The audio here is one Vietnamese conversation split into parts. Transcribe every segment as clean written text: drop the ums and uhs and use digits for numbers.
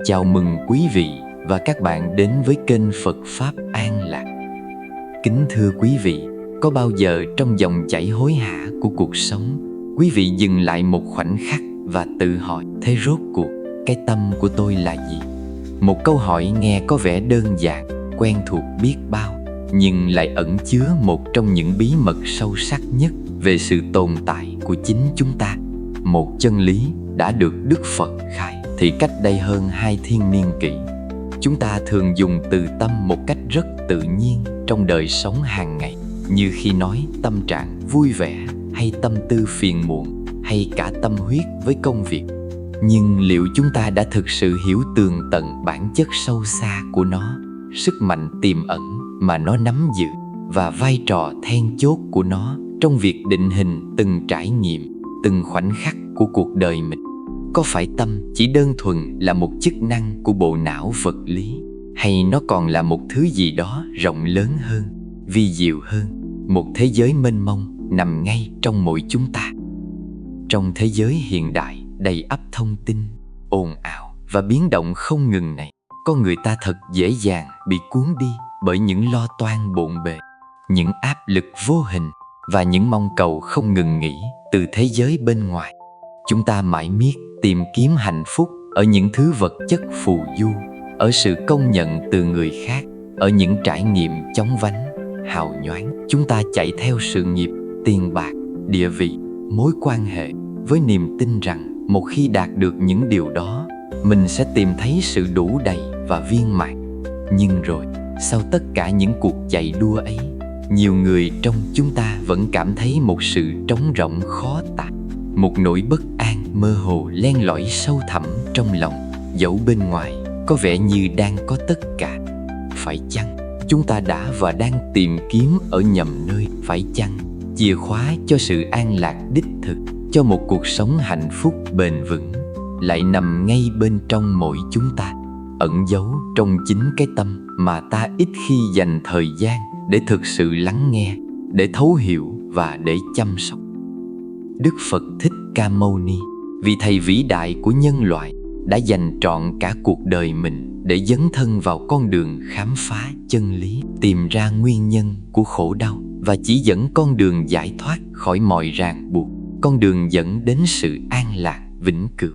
Chào mừng quý vị và các bạn đến với kênh Phật Pháp An Lạc. Kính thưa quý vị, có bao giờ trong dòng chảy hối hả của cuộc sống, quý vị dừng lại một khoảnh khắc và tự hỏi: thế rốt cuộc cái tâm của tôi là gì? Một câu hỏi nghe có vẻ đơn giản, quen thuộc biết bao, nhưng lại ẩn chứa một trong những bí mật sâu sắc nhất về sự tồn tại của chính chúng ta. Một chân lý đã được Đức Phật khai thị cách đây hơn 2 thiên niên kỷ. Chúng ta thường dùng từ tâm một cách rất tự nhiên trong đời sống hàng ngày, như khi nói tâm trạng vui vẻ, hay tâm tư phiền muộn, hay cả tâm huyết với công việc. Nhưng liệu chúng ta đã thực sự hiểu tường tận bản chất sâu xa của nó, sức mạnh tiềm ẩn mà nó nắm giữ, và vai trò then chốt của nó trong việc định hình từng trải nghiệm, từng khoảnh khắc của cuộc đời mình? Có phải tâm chỉ đơn thuần là một chức năng của bộ não vật lý, hay nó còn là một thứ gì đó rộng lớn hơn, vi diệu hơn, một thế giới mênh mông nằm ngay trong mỗi chúng ta? Trong thế giới hiện đại đầy ắp thông tin, ồn ào và biến động không ngừng này, con người ta thật dễ dàng bị cuốn đi bởi những lo toan bộn bề, những áp lực vô hình và những mong cầu không ngừng nghỉ từ thế giới bên ngoài. Chúng ta mãi miết tìm kiếm hạnh phúc ở những thứ vật chất phù du, ở sự công nhận từ người khác, ở những trải nghiệm chóng vánh, hào nhoáng. Chúng ta chạy theo sự nghiệp, tiền bạc, địa vị, mối quan hệ, với niềm tin rằng một khi đạt được những điều đó, mình sẽ tìm thấy sự đủ đầy và viên mãn. Nhưng rồi, sau tất cả những cuộc chạy đua ấy, nhiều người trong chúng ta vẫn cảm thấy một sự trống rỗng khó tả, một nỗi bất an mơ hồ len lỏi sâu thẳm trong lòng, dẫu bên ngoài có vẻ như đang có tất cả. Phải chăng chúng ta đã và đang tìm kiếm ở nhầm nơi? Phải chăng chìa khóa cho sự an lạc đích thực, cho một cuộc sống hạnh phúc bền vững, lại nằm ngay bên trong mỗi chúng ta, ẩn giấu trong chính cái tâm mà ta ít khi dành thời gian để thực sự lắng nghe, để thấu hiểu và để chăm sóc? Đức Phật Thích Ca Mâu Ni, vị thầy vĩ đại của nhân loại, đã dành trọn cả cuộc đời mình để dấn thân vào con đường khám phá chân lý, tìm ra nguyên nhân của khổ đau và chỉ dẫn con đường giải thoát khỏi mọi ràng buộc, con đường dẫn đến sự an lạc vĩnh cửu.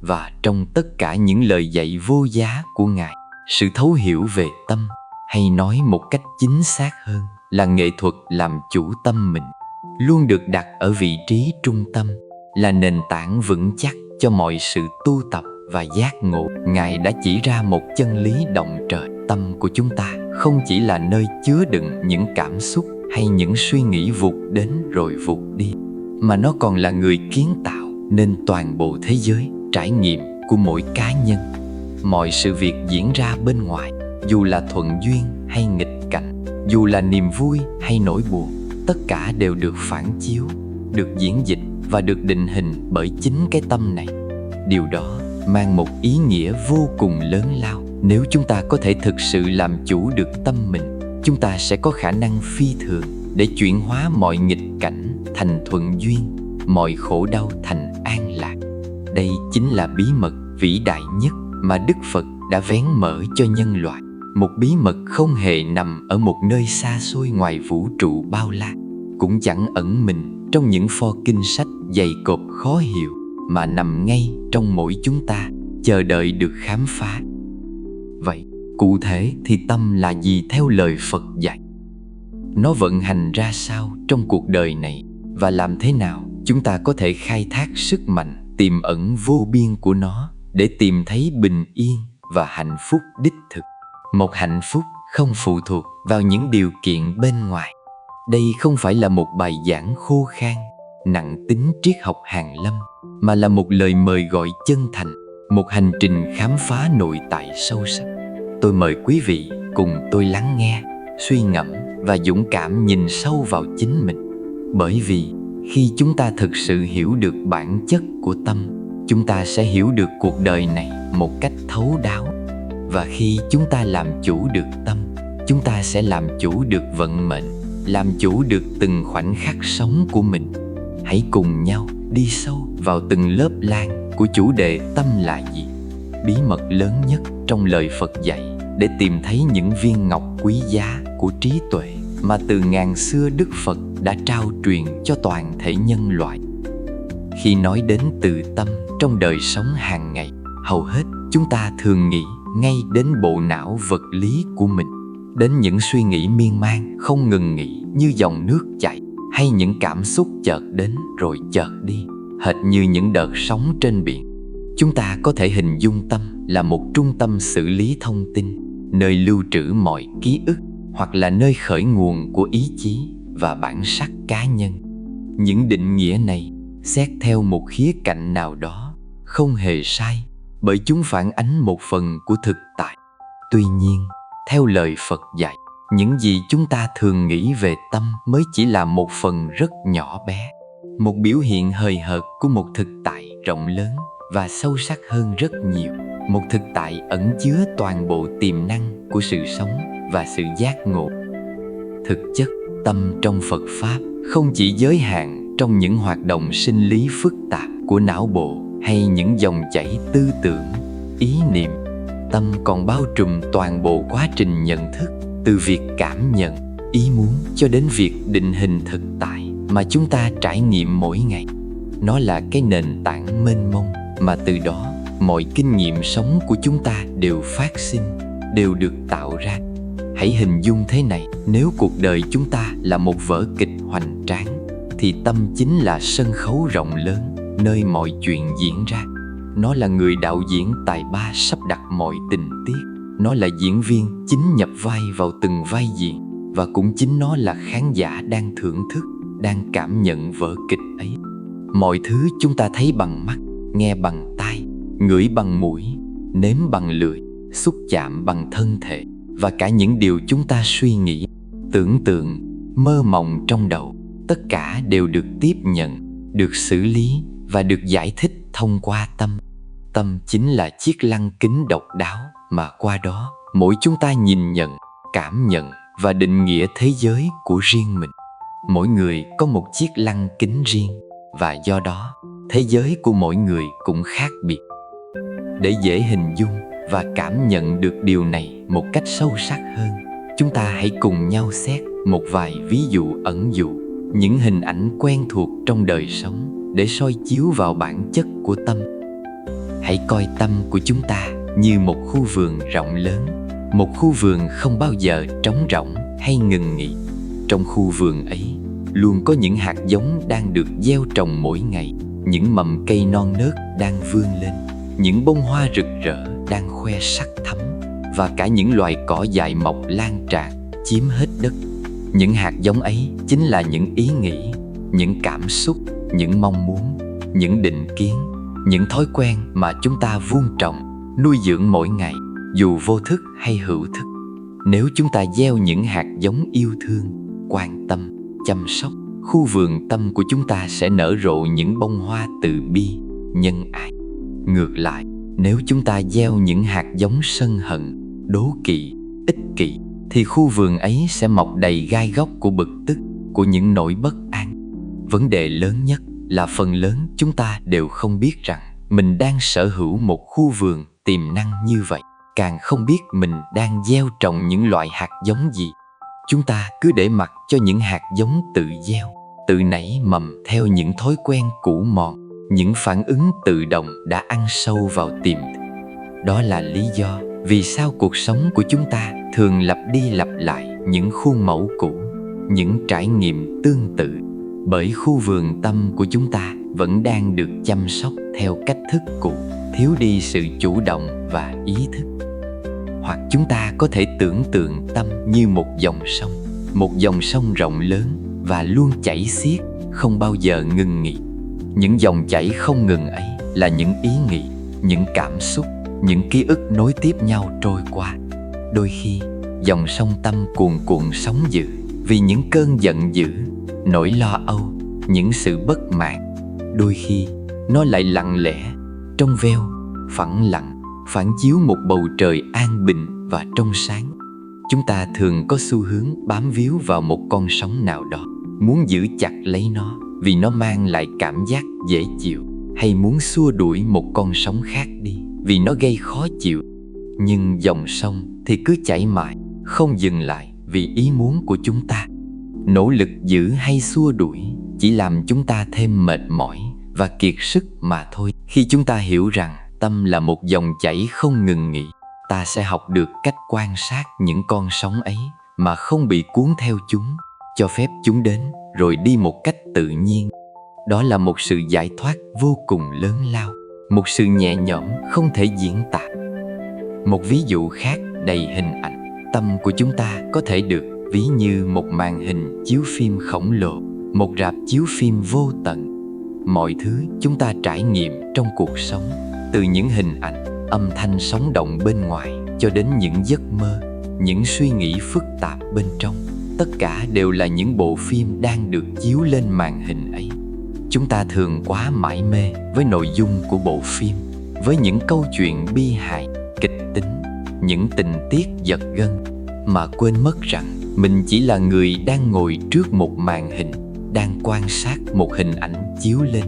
Và trong tất cả những lời dạy vô giá của Ngài, sự thấu hiểu về tâm, hay nói một cách chính xác hơn là nghệ thuật làm chủ tâm mình, luôn được đặt ở vị trí trung tâm, là nền tảng vững chắc cho mọi sự tu tập và giác ngộ. Ngài đã chỉ ra một chân lý động trời: tâm của chúng ta không chỉ là nơi chứa đựng những cảm xúc hay những suy nghĩ vụt đến rồi vụt đi, mà nó còn là người kiến tạo nên toàn bộ thế giới trải nghiệm của mỗi cá nhân. Mọi sự việc diễn ra bên ngoài, dù là thuận duyên hay nghịch cảnh, dù là niềm vui hay nỗi buồn, tất cả đều được phản chiếu, được diễn dịch và được định hình bởi chính cái tâm này. Điều đó mang một ý nghĩa vô cùng lớn lao. Nếu chúng ta có thể thực sự làm chủ được tâm mình, chúng ta sẽ có khả năng phi thường để chuyển hóa mọi nghịch cảnh thành thuận duyên, mọi khổ đau thành an lạc. Đây chính là bí mật vĩ đại nhất mà Đức Phật đã vén mở cho nhân loại. Một bí mật không hề nằm ở một nơi xa xôi ngoài vũ trụ bao la, cũng chẳng ẩn mình trong những pho kinh sách dày cộp khó hiểu, mà nằm ngay trong mỗi chúng ta, chờ đợi được khám phá. Vậy, cụ thể thì tâm là gì theo lời Phật dạy? Nó vận hành ra sao trong cuộc đời này, và làm thế nào chúng ta có thể khai thác sức mạnh tiềm ẩn vô biên của nó để tìm thấy bình yên và hạnh phúc đích thực? Một hạnh phúc không phụ thuộc vào những điều kiện bên ngoài. Đây không phải là một bài giảng khô khan, nặng tính triết học hàn lâm, mà là một lời mời gọi chân thành, một hành trình khám phá nội tại sâu sắc. Tôi mời quý vị cùng tôi lắng nghe, suy ngẫm và dũng cảm nhìn sâu vào chính mình. Bởi vì khi chúng ta thực sự hiểu được bản chất của tâm, chúng ta sẽ hiểu được cuộc đời này một cách thấu đáo. Và khi chúng ta làm chủ được tâm, chúng ta sẽ làm chủ được vận mệnh, làm chủ được từng khoảnh khắc sống của mình. Hãy cùng nhau đi sâu vào từng lớp lang của chủ đề tâm là gì, bí mật lớn nhất trong lời Phật dạy để tìm thấy những viên ngọc quý giá của trí tuệ mà từ ngàn xưa Đức Phật đã trao truyền cho toàn thể nhân loại. Khi nói đến từ tâm trong đời sống hàng ngày, hầu hết chúng ta thường nghĩ ngay đến bộ não vật lý của mình, đến những suy nghĩ miên man không ngừng nghỉ như dòng nước chảy, hay những cảm xúc chợt đến rồi chợt đi, hệt như những đợt sóng trên biển. Chúng ta có thể hình dung tâm là một trung tâm xử lý thông tin, nơi lưu trữ mọi ký ức, hoặc là nơi khởi nguồn của ý chí và bản sắc cá nhân. Những định nghĩa này, xét theo một khía cạnh nào đó, không hề sai, bởi chúng phản ánh một phần của thực tại. Tuy nhiên, theo lời Phật dạy, những gì chúng ta thường nghĩ về tâm mới chỉ là một phần rất nhỏ bé, một biểu hiện hời hợt của một thực tại rộng lớn và sâu sắc hơn rất nhiều, một thực tại ẩn chứa toàn bộ tiềm năng của sự sống và sự giác ngộ. Thực chất, tâm trong Phật Pháp không chỉ giới hạn trong những hoạt động sinh lý phức tạp của não bộ hay những dòng chảy tư tưởng, ý niệm. Tâm còn bao trùm toàn bộ quá trình nhận thức, từ việc cảm nhận, ý muốn cho đến việc định hình thực tại mà chúng ta trải nghiệm mỗi ngày. Nó là cái nền tảng mênh mông mà từ đó mọi kinh nghiệm sống của chúng ta đều phát sinh, đều được tạo ra. Hãy hình dung thế này, nếu cuộc đời chúng ta là một vở kịch hoành tráng, thì tâm chính là sân khấu rộng lớn nơi mọi chuyện diễn ra. Nó là người đạo diễn tài ba sắp đặt mọi tình tiết. Nó là diễn viên chính nhập vai vào từng vai diễn. Và cũng chính nó là khán giả đang thưởng thức, đang cảm nhận vở kịch ấy. Mọi thứ chúng ta thấy bằng mắt, nghe bằng tai, ngửi bằng mũi, nếm bằng lưỡi, xúc chạm bằng thân thể, và cả những điều chúng ta suy nghĩ, tưởng tượng, mơ mộng trong đầu, tất cả đều được tiếp nhận, được xử lý và được giải thích thông qua tâm. Tâm chính là chiếc lăng kính độc đáo mà qua đó mỗi chúng ta nhìn nhận, cảm nhận và định nghĩa thế giới của riêng mình. Mỗi người có một chiếc lăng kính riêng, và do đó thế giới của mỗi người cũng khác biệt. Để dễ hình dung và cảm nhận được điều này một cách sâu sắc hơn, chúng ta hãy cùng nhau xét một vài ví dụ ẩn dụ, những hình ảnh quen thuộc trong đời sống để soi chiếu vào bản chất của tâm. Hãy coi tâm của chúng ta như một khu vườn rộng lớn, một khu vườn không bao giờ trống rỗng hay ngừng nghỉ. Trong khu vườn ấy luôn có những hạt giống đang được gieo trồng mỗi ngày, những mầm cây non nớt đang vươn lên, những bông hoa rực rỡ đang khoe sắc thắm, và cả những loài cỏ dại mọc lan tràn chiếm hết đất. Những hạt giống ấy chính là những ý nghĩ, những cảm xúc, những mong muốn, những định kiến, những thói quen mà chúng ta vun trồng, nuôi dưỡng mỗi ngày, dù vô thức hay hữu thức. Nếu chúng ta gieo những hạt giống yêu thương, quan tâm, chăm sóc, khu vườn tâm của chúng ta sẽ nở rộ những bông hoa từ bi, nhân ái. Ngược lại, nếu chúng ta gieo những hạt giống sân hận, đố kỵ, ích kỷ, thì khu vườn ấy sẽ mọc đầy gai góc của bực tức, của những nỗi bất an. Vấn đề lớn nhất là phần lớn chúng ta đều không biết rằng mình đang sở hữu một khu vườn tiềm năng như vậy, càng không biết mình đang gieo trồng những loại hạt giống gì. Chúng ta cứ để mặc cho những hạt giống tự gieo, tự nảy mầm theo những thói quen cũ mòn, những phản ứng tự động đã ăn sâu vào tiềm thức. Đó là lý do vì sao cuộc sống của chúng ta thường lặp đi lặp lại những khuôn mẫu cũ, những trải nghiệm tương tự, bởi khu vườn tâm của chúng ta vẫn đang được chăm sóc theo cách thức cũ, thiếu đi sự chủ động và ý thức. Hoặc chúng ta có thể tưởng tượng tâm như một dòng sông rộng lớn và luôn chảy xiết, không bao giờ ngừng nghỉ. Những dòng chảy không ngừng ấy là những ý nghĩ, những cảm xúc, những ký ức nối tiếp nhau trôi qua. Đôi khi, dòng sông tâm cuồn cuộn sóng dữ vì những cơn giận dữ, nỗi lo âu, những sự bất mãn. Đôi khi, nó lại lặng lẽ, trong veo, phẳng lặng, phản chiếu một bầu trời an bình và trong sáng. Chúng ta thường có xu hướng bám víu vào một con sóng nào đó, muốn giữ chặt lấy nó vì nó mang lại cảm giác dễ chịu, hay muốn xua đuổi một con sóng khác đi vì nó gây khó chịu. Nhưng dòng sông thì cứ chảy mãi, không dừng lại vì ý muốn của chúng ta. Nỗ lực giữ hay xua đuổi chỉ làm chúng ta thêm mệt mỏi và kiệt sức mà thôi. Khi chúng ta hiểu rằng tâm là một dòng chảy không ngừng nghỉ, ta sẽ học được cách quan sát những con sóng ấy mà không bị cuốn theo chúng, cho phép chúng đến rồi đi một cách tự nhiên. Đó là một sự giải thoát vô cùng lớn lao, một sự nhẹ nhõm không thể diễn tả. Một ví dụ khác đầy hình ảnh, tâm của chúng ta có thể được ví như một màn hình chiếu phim khổng lồ, một rạp chiếu phim vô tận. Mọi thứ chúng ta trải nghiệm trong cuộc sống, từ những hình ảnh, âm thanh sống động bên ngoài cho đến những giấc mơ, những suy nghĩ phức tạp bên trong, tất cả đều là những bộ phim đang được chiếu lên màn hình ấy. Chúng ta thường quá mải mê với nội dung của bộ phim, với những câu chuyện bi hài, kịch tính, những tình tiết giật gân, mà quên mất rằng mình chỉ là người đang ngồi trước một màn hình, đang quan sát một hình ảnh chiếu lên.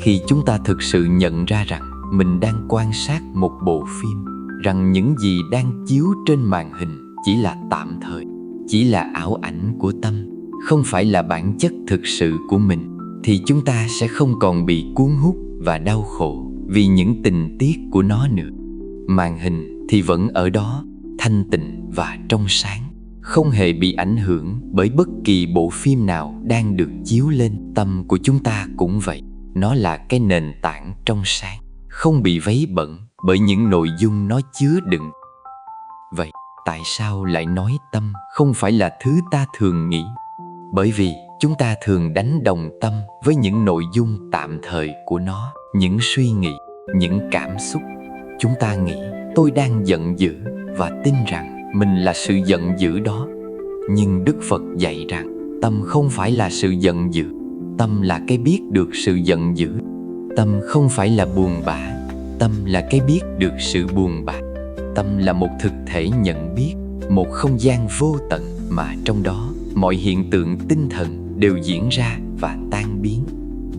Khi chúng ta thực sự nhận ra rằng mình đang quan sát một bộ phim, rằng những gì đang chiếu trên màn hình chỉ là tạm thời, chỉ là ảo ảnh của tâm, không phải là bản chất thực sự của mình, thì chúng ta sẽ không còn bị cuốn hút và đau khổ vì những tình tiết của nó nữa. Màn hình thì vẫn ở đó, thanh tịnh và trong sáng, không hề bị ảnh hưởng bởi bất kỳ bộ phim nào đang được chiếu lên. Tâm của chúng ta cũng vậy, nó là cái nền tảng trong sáng, không bị vấy bẩn bởi những nội dung nó chứa đựng. Vậy tại sao lại nói tâm không phải là thứ ta thường nghĩ? Bởi vì chúng ta thường đánh đồng tâm với những nội dung tạm thời của nó, những suy nghĩ, những cảm xúc. Chúng ta nghĩ tôi đang giận dữ và tin rằng mình là sự giận dữ đó. Nhưng Đức Phật dạy rằng tâm không phải là sự giận dữ, tâm là cái biết được sự giận dữ. Tâm không phải là buồn bã, tâm là cái biết được sự buồn bã. Tâm là một thực thể nhận biết, một không gian vô tận mà trong đó mọi hiện tượng tinh thần đều diễn ra và tan biến.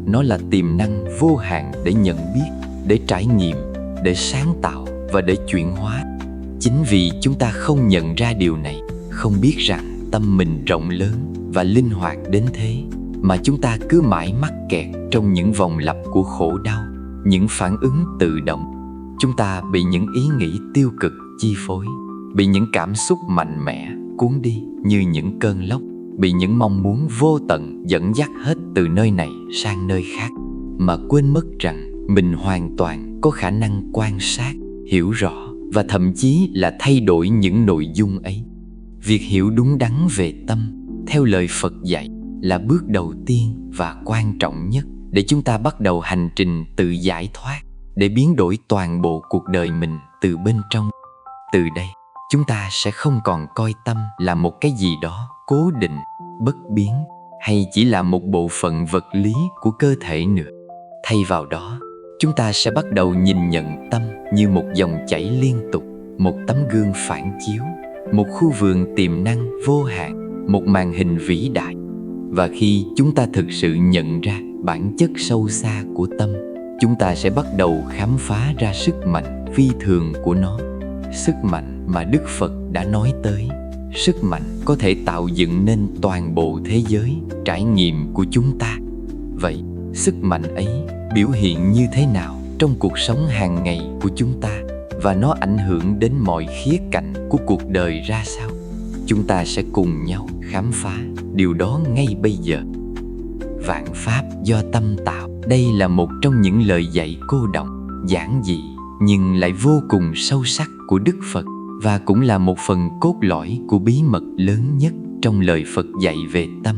Nó là tiềm năng vô hạn để nhận biết, để trải nghiệm, để sáng tạo và để chuyển hóa. Chính vì chúng ta không nhận ra điều này, không biết rằng tâm mình rộng lớn và linh hoạt đến thế, mà chúng ta cứ mãi mắc kẹt trong những vòng lặp của khổ đau, những phản ứng tự động. Chúng ta bị những ý nghĩ tiêu cực chi phối, bị những cảm xúc mạnh mẽ cuốn đi như những cơn lốc, bị những mong muốn vô tận dẫn dắt hết từ nơi này sang nơi khác, mà quên mất rằng mình hoàn toàn có khả năng quan sát, hiểu rõ và thậm chí là thay đổi những nội dung ấy. Việc hiểu đúng đắn về tâm, theo lời Phật dạy, là bước đầu tiên và quan trọng nhất để chúng ta bắt đầu hành trình tự giải thoát, để biến đổi toàn bộ cuộc đời mình từ bên trong. Từ đây, chúng ta sẽ không còn coi tâm là một cái gì đó cố định, bất biến, hay chỉ là một bộ phận vật lý của cơ thể nữa. Thay vào đó, chúng ta sẽ bắt đầu nhìn nhận tâm như một dòng chảy liên tục, một tấm gương phản chiếu, một khu vườn tiềm năng vô hạn, một màn hình vĩ đại. Và khi chúng ta thực sự nhận ra bản chất sâu xa của tâm, chúng ta sẽ bắt đầu khám phá ra sức mạnh phi thường của nó. Sức mạnh mà Đức Phật đã nói tới, sức mạnh có thể tạo dựng nên toàn bộ thế giới trải nghiệm của chúng ta. Vậy, sức mạnh ấy biểu hiện như thế nào trong cuộc sống hàng ngày của chúng ta, và nó ảnh hưởng đến mọi khía cạnh của cuộc đời ra sao? Chúng ta sẽ cùng nhau khám phá điều đó ngay bây giờ. Vạn pháp do tâm tạo. Đây là một trong những lời dạy cô đọng, giản dị nhưng lại vô cùng sâu sắc của Đức Phật, và cũng là một phần cốt lõi của bí mật lớn nhất trong lời Phật dạy về tâm.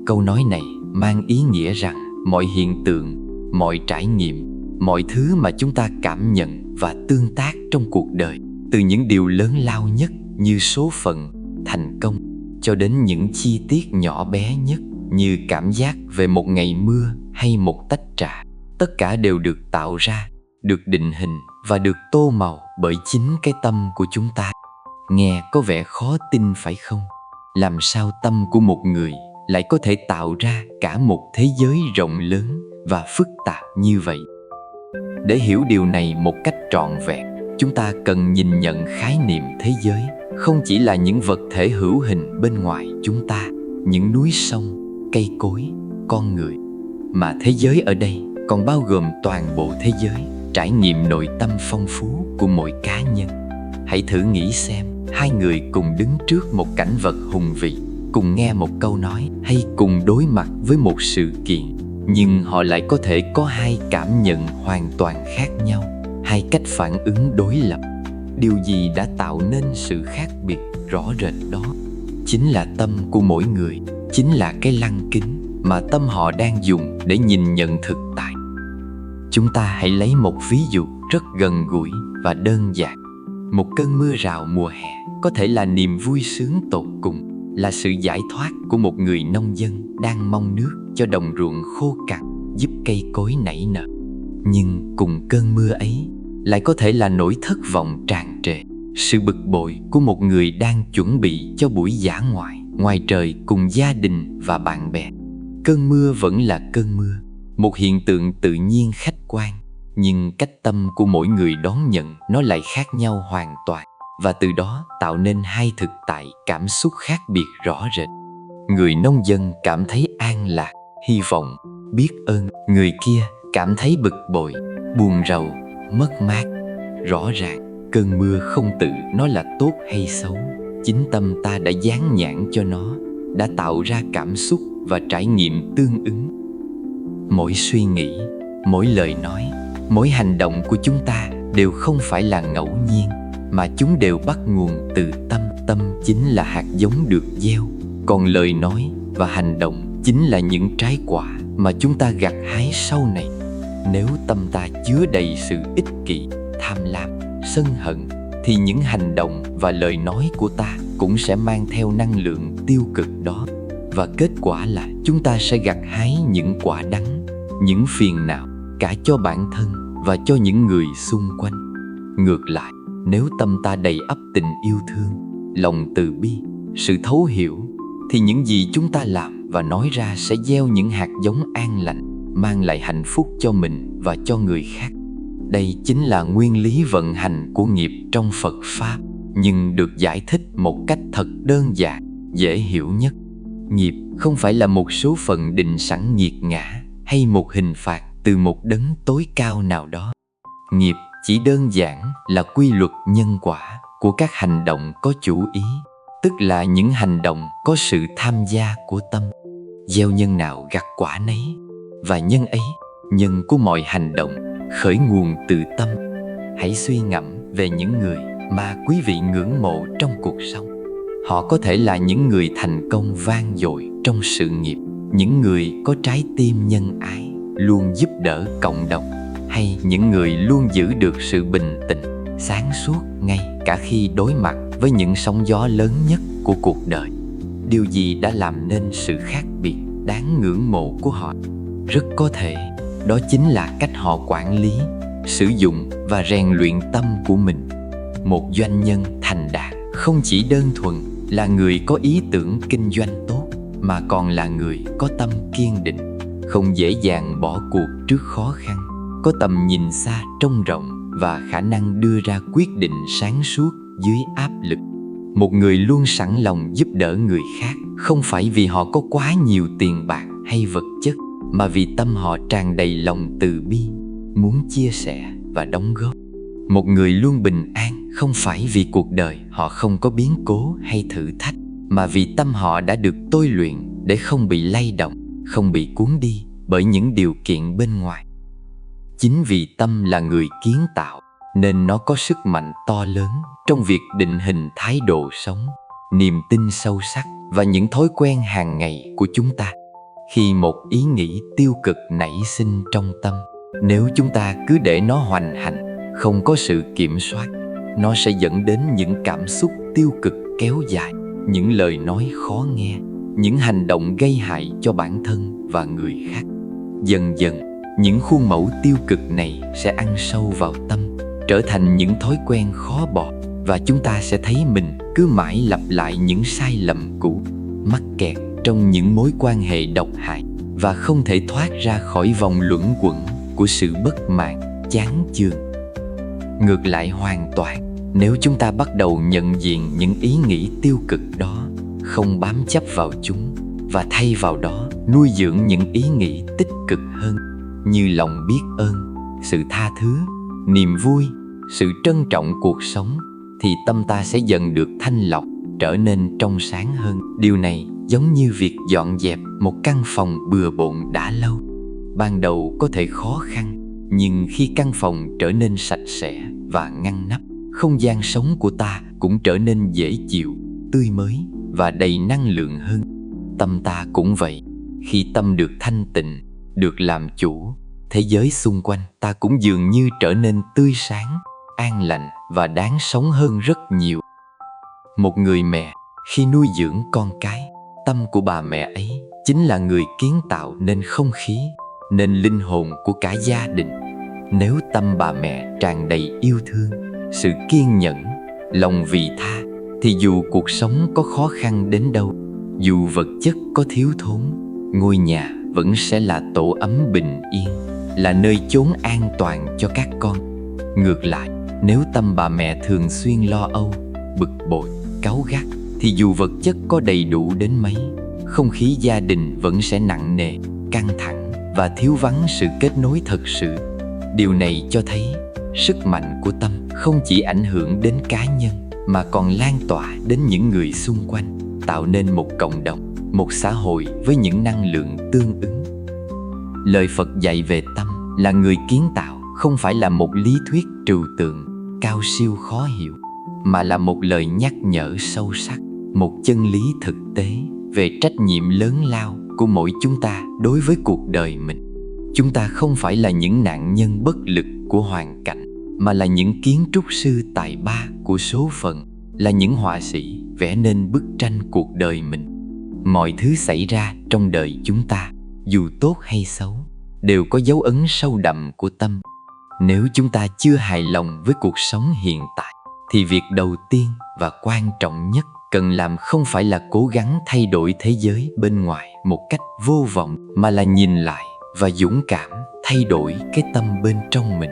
Câu nói này mang ý nghĩa rằng mọi hiện tượng, mọi trải nghiệm, mọi thứ mà chúng ta cảm nhận và tương tác trong cuộc đời, từ những điều lớn lao nhất như số phận, thành công, cho đến những chi tiết nhỏ bé nhất như cảm giác về một ngày mưa hay một tách trà, tất cả đều được tạo ra, được định hình và được tô màu bởi chính cái tâm của chúng ta. Nghe có vẻ khó tin phải không? Làm sao tâm của một người lại có thể tạo ra cả một thế giới rộng lớn và phức tạp như vậy? Để hiểu điều này một cách trọn vẹn, chúng ta cần nhìn nhận khái niệm thế giới không chỉ là những vật thể hữu hình bên ngoài chúng ta, những núi sông, cây cối, con người, mà thế giới ở đây còn bao gồm toàn bộ thế giới, trải nghiệm nội tâm phong phú của mỗi cá nhân. Hãy thử nghĩ xem, hai người cùng đứng trước một cảnh vật hùng vĩ, cùng nghe một câu nói hay cùng đối mặt với một sự kiện, nhưng họ lại có thể có hai cảm nhận hoàn toàn khác nhau, hai cách phản ứng đối lập. Điều gì đã tạo nên sự khác biệt rõ rệt đó? Chính là tâm của mỗi người, chính là cái lăng kính mà tâm họ đang dùng để nhìn nhận thực tại. Chúng ta hãy lấy một ví dụ rất gần gũi và đơn giản. Một cơn mưa rào mùa hè có thể là niềm vui sướng tột cùng, là sự giải thoát của một người nông dân đang mong nước cho đồng ruộng khô cằn, giúp cây cối nảy nở. Nhưng cùng cơn mưa ấy lại có thể là nỗi thất vọng tràn trề, sự bực bội của một người đang chuẩn bị cho buổi dã ngoại ngoài trời cùng gia đình và bạn bè. Cơn mưa vẫn là cơn mưa, một hiện tượng tự nhiên khách quan, nhưng cách tâm của mỗi người đón nhận nó lại khác nhau hoàn toàn, và từ đó tạo nên hai thực tại cảm xúc khác biệt rõ rệt. Người nông dân cảm thấy an lạc, hy vọng, biết ơn. Người kia cảm thấy bực bội, buồn rầu, mất mát. Rõ ràng, cơn mưa không tự nó là tốt hay xấu. Chính tâm ta đã dán nhãn cho nó, đã tạo ra cảm xúc và trải nghiệm tương ứng. Mỗi suy nghĩ, mỗi lời nói, mỗi hành động của chúng ta đều không phải là ngẫu nhiên, mà chúng đều bắt nguồn từ tâm. Tâm chính là hạt giống được gieo, còn lời nói và hành động chính là những trái quả mà chúng ta gặt hái sau này. Nếu tâm ta chứa đầy sự ích kỷ, tham lam, sân hận, thì những hành động và lời nói của ta cũng sẽ mang theo năng lượng tiêu cực đó. Và kết quả là chúng ta sẽ gặt hái những quả đắng, những phiền não, cả cho bản thân và cho những người xung quanh. Ngược lại, nếu tâm ta đầy ắp tình yêu thương, lòng từ bi, sự thấu hiểu, thì những gì chúng ta làm và nói ra sẽ gieo những hạt giống an lành, mang lại hạnh phúc cho mình và cho người khác. Đây chính là nguyên lý vận hành của nghiệp trong Phật Pháp, nhưng được giải thích một cách thật đơn giản, dễ hiểu nhất. Nghiệp không phải là một số phận định sẵn nghiệt ngã hay một hình phạt từ một đấng tối cao nào đó. Nghiệp chỉ đơn giản là quy luật nhân quả của các hành động có chủ ý, tức là những hành động có sự tham gia của tâm. Gieo nhân nào gặt quả nấy, và nhân ấy, nhân của mọi hành động, khởi nguồn từ tâm. Hãy suy ngẫm về những người mà quý vị ngưỡng mộ trong cuộc sống. Họ có thể là những người thành công vang dội trong sự nghiệp, những người có trái tim nhân ái, luôn giúp đỡ cộng đồng, hay những người luôn giữ được sự bình tĩnh, sáng suốt ngay cả khi đối mặt với những sóng gió lớn nhất của cuộc đời. Điều gì đã làm nên sự khác biệt đáng ngưỡng mộ của họ? Rất có thể đó chính là cách họ quản lý, sử dụng và rèn luyện tâm của mình. Một doanh nhân thành đạt không chỉ đơn thuần là người có ý tưởng kinh doanh tốt, mà còn là người có tâm kiên định, không dễ dàng bỏ cuộc trước khó khăn, có tầm nhìn xa trông rộng và khả năng đưa ra quyết định sáng suốt dưới áp lực. Một người luôn sẵn lòng giúp đỡ người khác, không phải vì họ có quá nhiều tiền bạc hay vật chất, mà vì tâm họ tràn đầy lòng từ bi, muốn chia sẻ và đóng góp. Một người luôn bình an không phải vì cuộc đời họ không có biến cố hay thử thách, mà vì tâm họ đã được tôi luyện để không bị lay động, không bị cuốn đi bởi những điều kiện bên ngoài. Chính vì tâm là người kiến tạo, nên nó có sức mạnh to lớn trong việc định hình thái độ sống, niềm tin sâu sắc và những thói quen hàng ngày của chúng ta. Khi một ý nghĩ tiêu cực nảy sinh trong tâm, nếu chúng ta cứ để nó hoành hành, không có sự kiểm soát, nó sẽ dẫn đến những cảm xúc tiêu cực kéo dài, những lời nói khó nghe, những hành động gây hại cho bản thân và người khác. Dần dần, những khuôn mẫu tiêu cực này sẽ ăn sâu vào tâm, trở thành những thói quen khó bỏ, và chúng ta sẽ thấy mình cứ mãi lặp lại những sai lầm cũ, mắc kẹt trong những mối quan hệ độc hại và không thể thoát ra khỏi vòng luẩn quẩn của sự bất mãn, chán chường. Ngược lại hoàn toàn, nếu chúng ta bắt đầu nhận diện những ý nghĩ tiêu cực đó, không bám chấp vào chúng, và thay vào đó nuôi dưỡng những ý nghĩ tích cực hơn, như lòng biết ơn, sự tha thứ, niềm vui, sự trân trọng cuộc sống, thì tâm ta sẽ dần được thanh lọc, trở nên trong sáng hơn. Điều này giống như việc dọn dẹp một căn phòng bừa bộn đã lâu. Ban đầu có thể khó khăn, nhưng khi căn phòng trở nên sạch sẽ và ngăn nắp, không gian sống của ta cũng trở nên dễ chịu, tươi mới và đầy năng lượng hơn. Tâm ta cũng vậy. Khi tâm được thanh tịnh, được làm chủ, thế giới xung quanh ta cũng dường như trở nên tươi sáng, an lành và đáng sống hơn rất nhiều. Một người mẹ khi nuôi dưỡng con cái, tâm của bà mẹ ấy chính là người kiến tạo nên không khí, nên linh hồn của cả gia đình. Nếu tâm bà mẹ tràn đầy yêu thương, sự kiên nhẫn, lòng vị tha, thì dù cuộc sống có khó khăn đến đâu, dù vật chất có thiếu thốn, ngôi nhà vẫn sẽ là tổ ấm bình yên, là nơi chốn an toàn cho các con. Ngược lại, nếu tâm bà mẹ thường xuyên lo âu, bực bội, cáu gắt, thì dù vật chất có đầy đủ đến mấy, không khí gia đình vẫn sẽ nặng nề, căng thẳng và thiếu vắng sự kết nối thật sự. Điều này cho thấy sức mạnh của tâm không chỉ ảnh hưởng đến cá nhân mà còn lan tỏa đến những người xung quanh, tạo nên một cộng đồng, một xã hội với những năng lượng tương ứng. Lời Phật dạy về tâm là người kiến tạo không phải là một lý thuyết trừu tượng, cao siêu khó hiểu, mà là một lời nhắc nhở sâu sắc, một chân lý thực tế về trách nhiệm lớn lao của mỗi chúng ta đối với cuộc đời mình. Chúng ta không phải là những nạn nhân bất lực của hoàn cảnh, mà là những kiến trúc sư tài ba của số phận, là những họa sĩ vẽ nên bức tranh cuộc đời mình. Mọi thứ xảy ra trong đời chúng ta, dù tốt hay xấu, đều có dấu ấn sâu đậm của tâm. Nếu chúng ta chưa hài lòng với cuộc sống hiện tại, thì việc đầu tiên và quan trọng nhất cần làm không phải là cố gắng thay đổi thế giới bên ngoài một cách vô vọng, mà là nhìn lại và dũng cảm thay đổi cái tâm bên trong mình.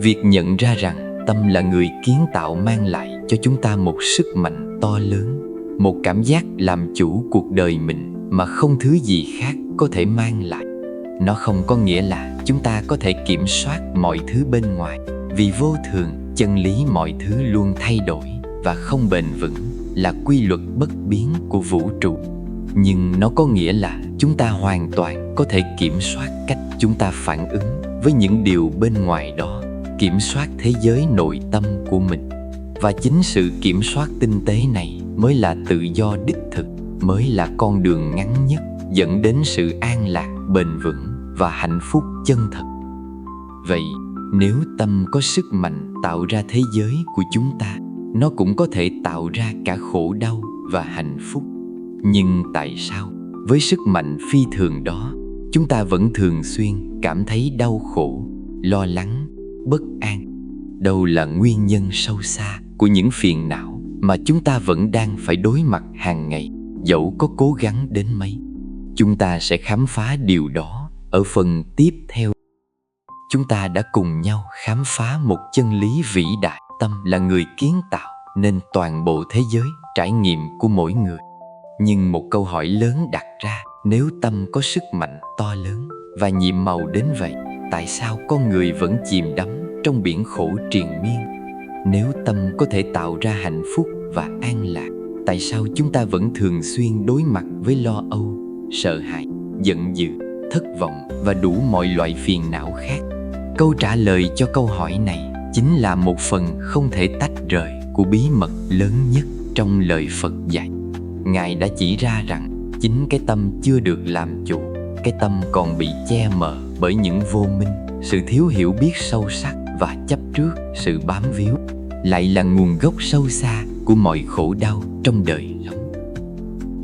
Việc nhận ra rằng tâm là người kiến tạo mang lại cho chúng ta một sức mạnh to lớn, một cảm giác làm chủ cuộc đời mình mà không thứ gì khác có thể mang lại. Nó không có nghĩa là chúng ta có thể kiểm soát mọi thứ bên ngoài, vì vô thường, chân lý mọi thứ luôn thay đổi và không bền vững là quy luật bất biến của vũ trụ. Nhưng nó có nghĩa là chúng ta hoàn toàn có thể kiểm soát cách chúng ta phản ứng với những điều bên ngoài đó, kiểm soát thế giới nội tâm của mình. Và chính sự kiểm soát tinh tế này mới là tự do đích thực, mới là con đường ngắn nhất dẫn đến sự an lạc, bền vững và hạnh phúc chân thật. Vậy, nếu tâm có sức mạnh tạo ra thế giới của chúng ta, nó cũng có thể tạo ra cả khổ đau và hạnh phúc. Nhưng tại sao, với sức mạnh phi thường đó, chúng ta vẫn thường xuyên cảm thấy đau khổ, lo lắng, bất an? Đâu là nguyên nhân sâu xa của những phiền não mà chúng ta vẫn đang phải đối mặt hàng ngày, dẫu có cố gắng đến mấy? Chúng ta sẽ khám phá điều đó ở phần tiếp theo. Chúng ta đã cùng nhau khám phá một chân lý vĩ đại. Tâm là người kiến tạo nên toàn bộ thế giới, trải nghiệm của mỗi người. Nhưng một câu hỏi lớn đặt ra, nếu tâm có sức mạnh to lớn và nhiệm màu đến vậy, tại sao con người vẫn chìm đắm trong biển khổ triền miên? Nếu tâm có thể tạo ra hạnh phúc và an lạc, tại sao chúng ta vẫn thường xuyên đối mặt với lo âu, sợ hãi, giận dữ, thất vọng và đủ mọi loại phiền não khác? Câu trả lời cho câu hỏi này chính là một phần không thể tách rời của bí mật lớn nhất trong lời Phật dạy. Ngài đã chỉ ra rằng chính cái tâm chưa được làm chủ, cái tâm còn bị che mờ bởi những vô minh, sự thiếu hiểu biết sâu sắc và chấp trước, sự bám víu, lại là nguồn gốc sâu xa của mọi khổ đau trong đời sống.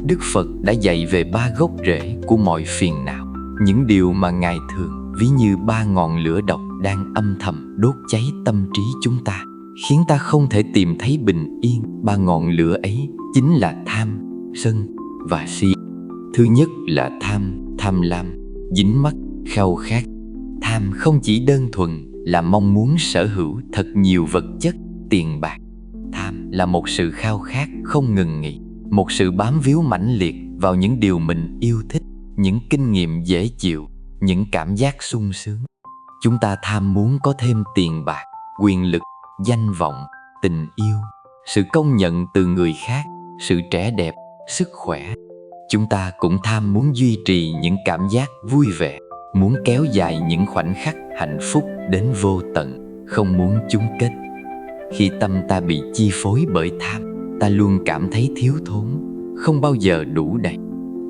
Đức Phật đã dạy về 3 gốc rễ của mọi phiền não, những điều mà Ngài thường ví như 3 ngọn lửa độc đang âm thầm đốt cháy tâm trí chúng ta, khiến ta không thể tìm thấy bình yên. 3 ngọn lửa ấy chính là tham, sân và si. Thứ nhất là tham, tham lam, dính mắc, khao khát. Tham không chỉ đơn thuần là mong muốn sở hữu thật nhiều vật chất, tiền bạc. Tham là một sự khao khát không ngừng nghỉ, một sự bám víu mãnh liệt vào những điều mình yêu thích, những kinh nghiệm dễ chịu, những cảm giác sung sướng. Chúng ta tham muốn có thêm tiền bạc, quyền lực, danh vọng, tình yêu, sự công nhận từ người khác, sự trẻ đẹp, sức khỏe. Chúng ta cũng tham muốn duy trì những cảm giác vui vẻ, muốn kéo dài những khoảnh khắc hạnh phúc đến vô tận, không muốn chung kết. Khi tâm ta bị chi phối bởi tham, ta luôn cảm thấy thiếu thốn, không bao giờ đủ đầy.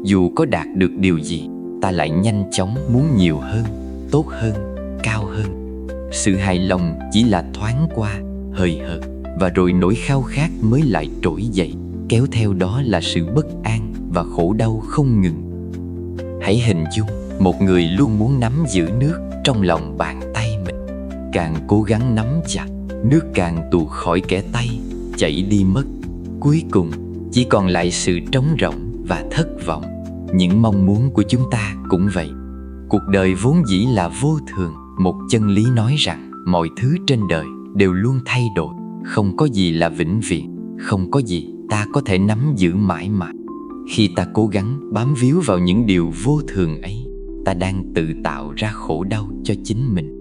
Dù có đạt được điều gì, ta lại nhanh chóng muốn nhiều hơn, tốt hơn, cao hơn. Sự hài lòng chỉ là thoáng qua, hời hợt, và rồi nỗi khao khát mới lại trỗi dậy, kéo theo đó là sự bất an và khổ đau không ngừng. Hãy hình dung một người luôn muốn nắm giữ nước trong lòng bàn tay mình. Càng cố gắng nắm chặt, nước càng tuột khỏi kẽ tay, chảy đi mất. Cuối cùng chỉ còn lại sự trống rỗng và thất vọng. Những mong muốn của chúng ta cũng vậy. Cuộc đời vốn dĩ là vô thường. Một chân lý nói rằng mọi thứ trên đời đều luôn thay đổi. Không có gì là vĩnh viễn, không có gì ta có thể nắm giữ mãi mãi. Khi ta cố gắng bám víu vào những điều vô thường ấy, ta đang tự tạo ra khổ đau cho chính mình.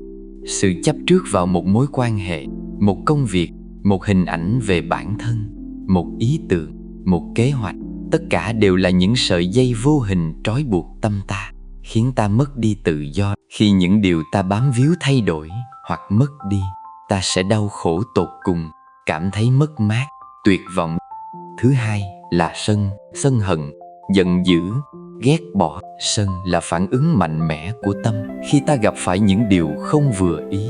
Sự chấp trước vào một mối quan hệ, một công việc, một hình ảnh về bản thân, một ý tưởng, một kế hoạch, tất cả đều là những sợi dây vô hình trói buộc tâm ta, khiến ta mất đi tự do. Khi những điều ta bám víu thay đổi hoặc mất đi, ta sẽ đau khổ tột cùng, cảm thấy mất mát, tuyệt vọng. Thứ hai là sân hận, giận dữ, ghét bỏ. Sân là phản ứng mạnh mẽ của tâm khi ta gặp phải những điều không vừa ý,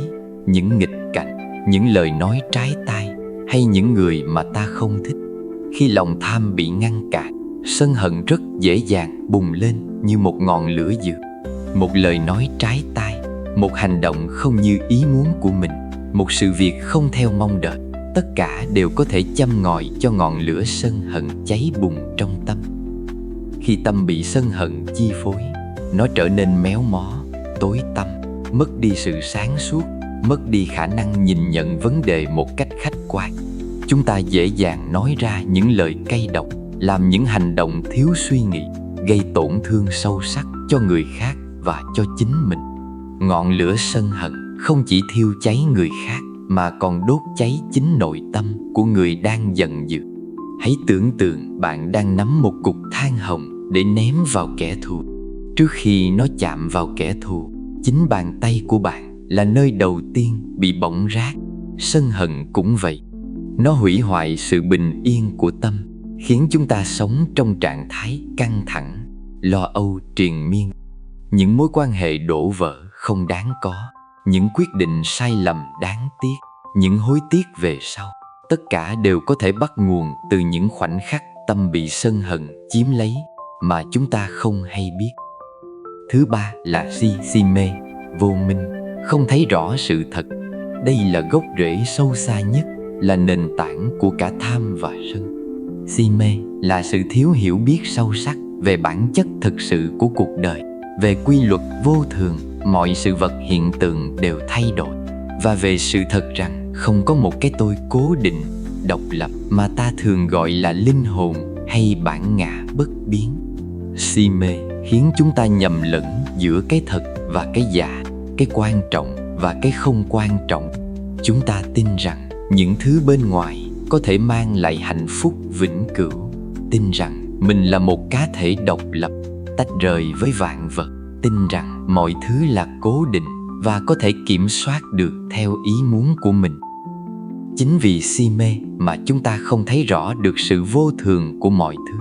những nghịch cảnh, những lời nói trái tai hay những người mà ta không thích. Khi lòng tham bị ngăn cản, sân hận rất dễ dàng bùng lên như một ngọn lửa dữ. Một lời nói trái tai, một hành động không như ý muốn của mình, một sự việc không theo mong đợi, tất cả đều có thể châm ngòi cho ngọn lửa sân hận cháy bùng trong tâm. Khi tâm bị sân hận chi phối, nó trở nên méo mó, tối tăm, mất đi sự sáng suốt, mất đi khả năng nhìn nhận vấn đề một cách khách quan. Chúng ta dễ dàng nói ra những lời cay độc, làm những hành động thiếu suy nghĩ, gây tổn thương sâu sắc cho người khác và cho chính mình. Ngọn lửa sân hận không chỉ thiêu cháy người khác mà còn đốt cháy chính nội tâm của người đang giận dữ. Hãy tưởng tượng bạn đang nắm một cục than hồng để ném vào kẻ thù. Trước khi nó chạm vào kẻ thù, chính bàn tay của bạn là nơi đầu tiên bị bỏng rát. Sân hận cũng vậy. Nó hủy hoại sự bình yên của tâm, khiến chúng ta sống trong trạng thái căng thẳng, lo âu triền miên. Những mối quan hệ đổ vỡ không đáng có, những quyết định sai lầm đáng tiếc, những hối tiếc về sau, tất cả đều có thể bắt nguồn từ những khoảnh khắc tâm bị sân hận chiếm lấy mà chúng ta không hay biết. Thứ ba là si mê, vô minh, không thấy rõ sự thật. Đây là gốc rễ sâu xa nhất, là nền tảng của cả tham và sân. Si mê là sự thiếu hiểu biết sâu sắc về bản chất thực sự của cuộc đời, về quy luật vô thường, mọi sự vật hiện tượng đều thay đổi, và về sự thật rằng không có một cái tôi cố định, độc lập mà ta thường gọi là linh hồn hay bản ngã bất biến. Si mê khiến chúng ta nhầm lẫn giữa cái thật và cái giả, cái quan trọng và cái không quan trọng. Chúng ta tin rằng những thứ bên ngoài có thể mang lại hạnh phúc vĩnh cửu, tin rằng mình là một cá thể độc lập, tách rời với vạn vật, tin rằng mọi thứ là cố định và có thể kiểm soát được theo ý muốn của mình. Chính vì si mê mà chúng ta không thấy rõ được sự vô thường của mọi thứ,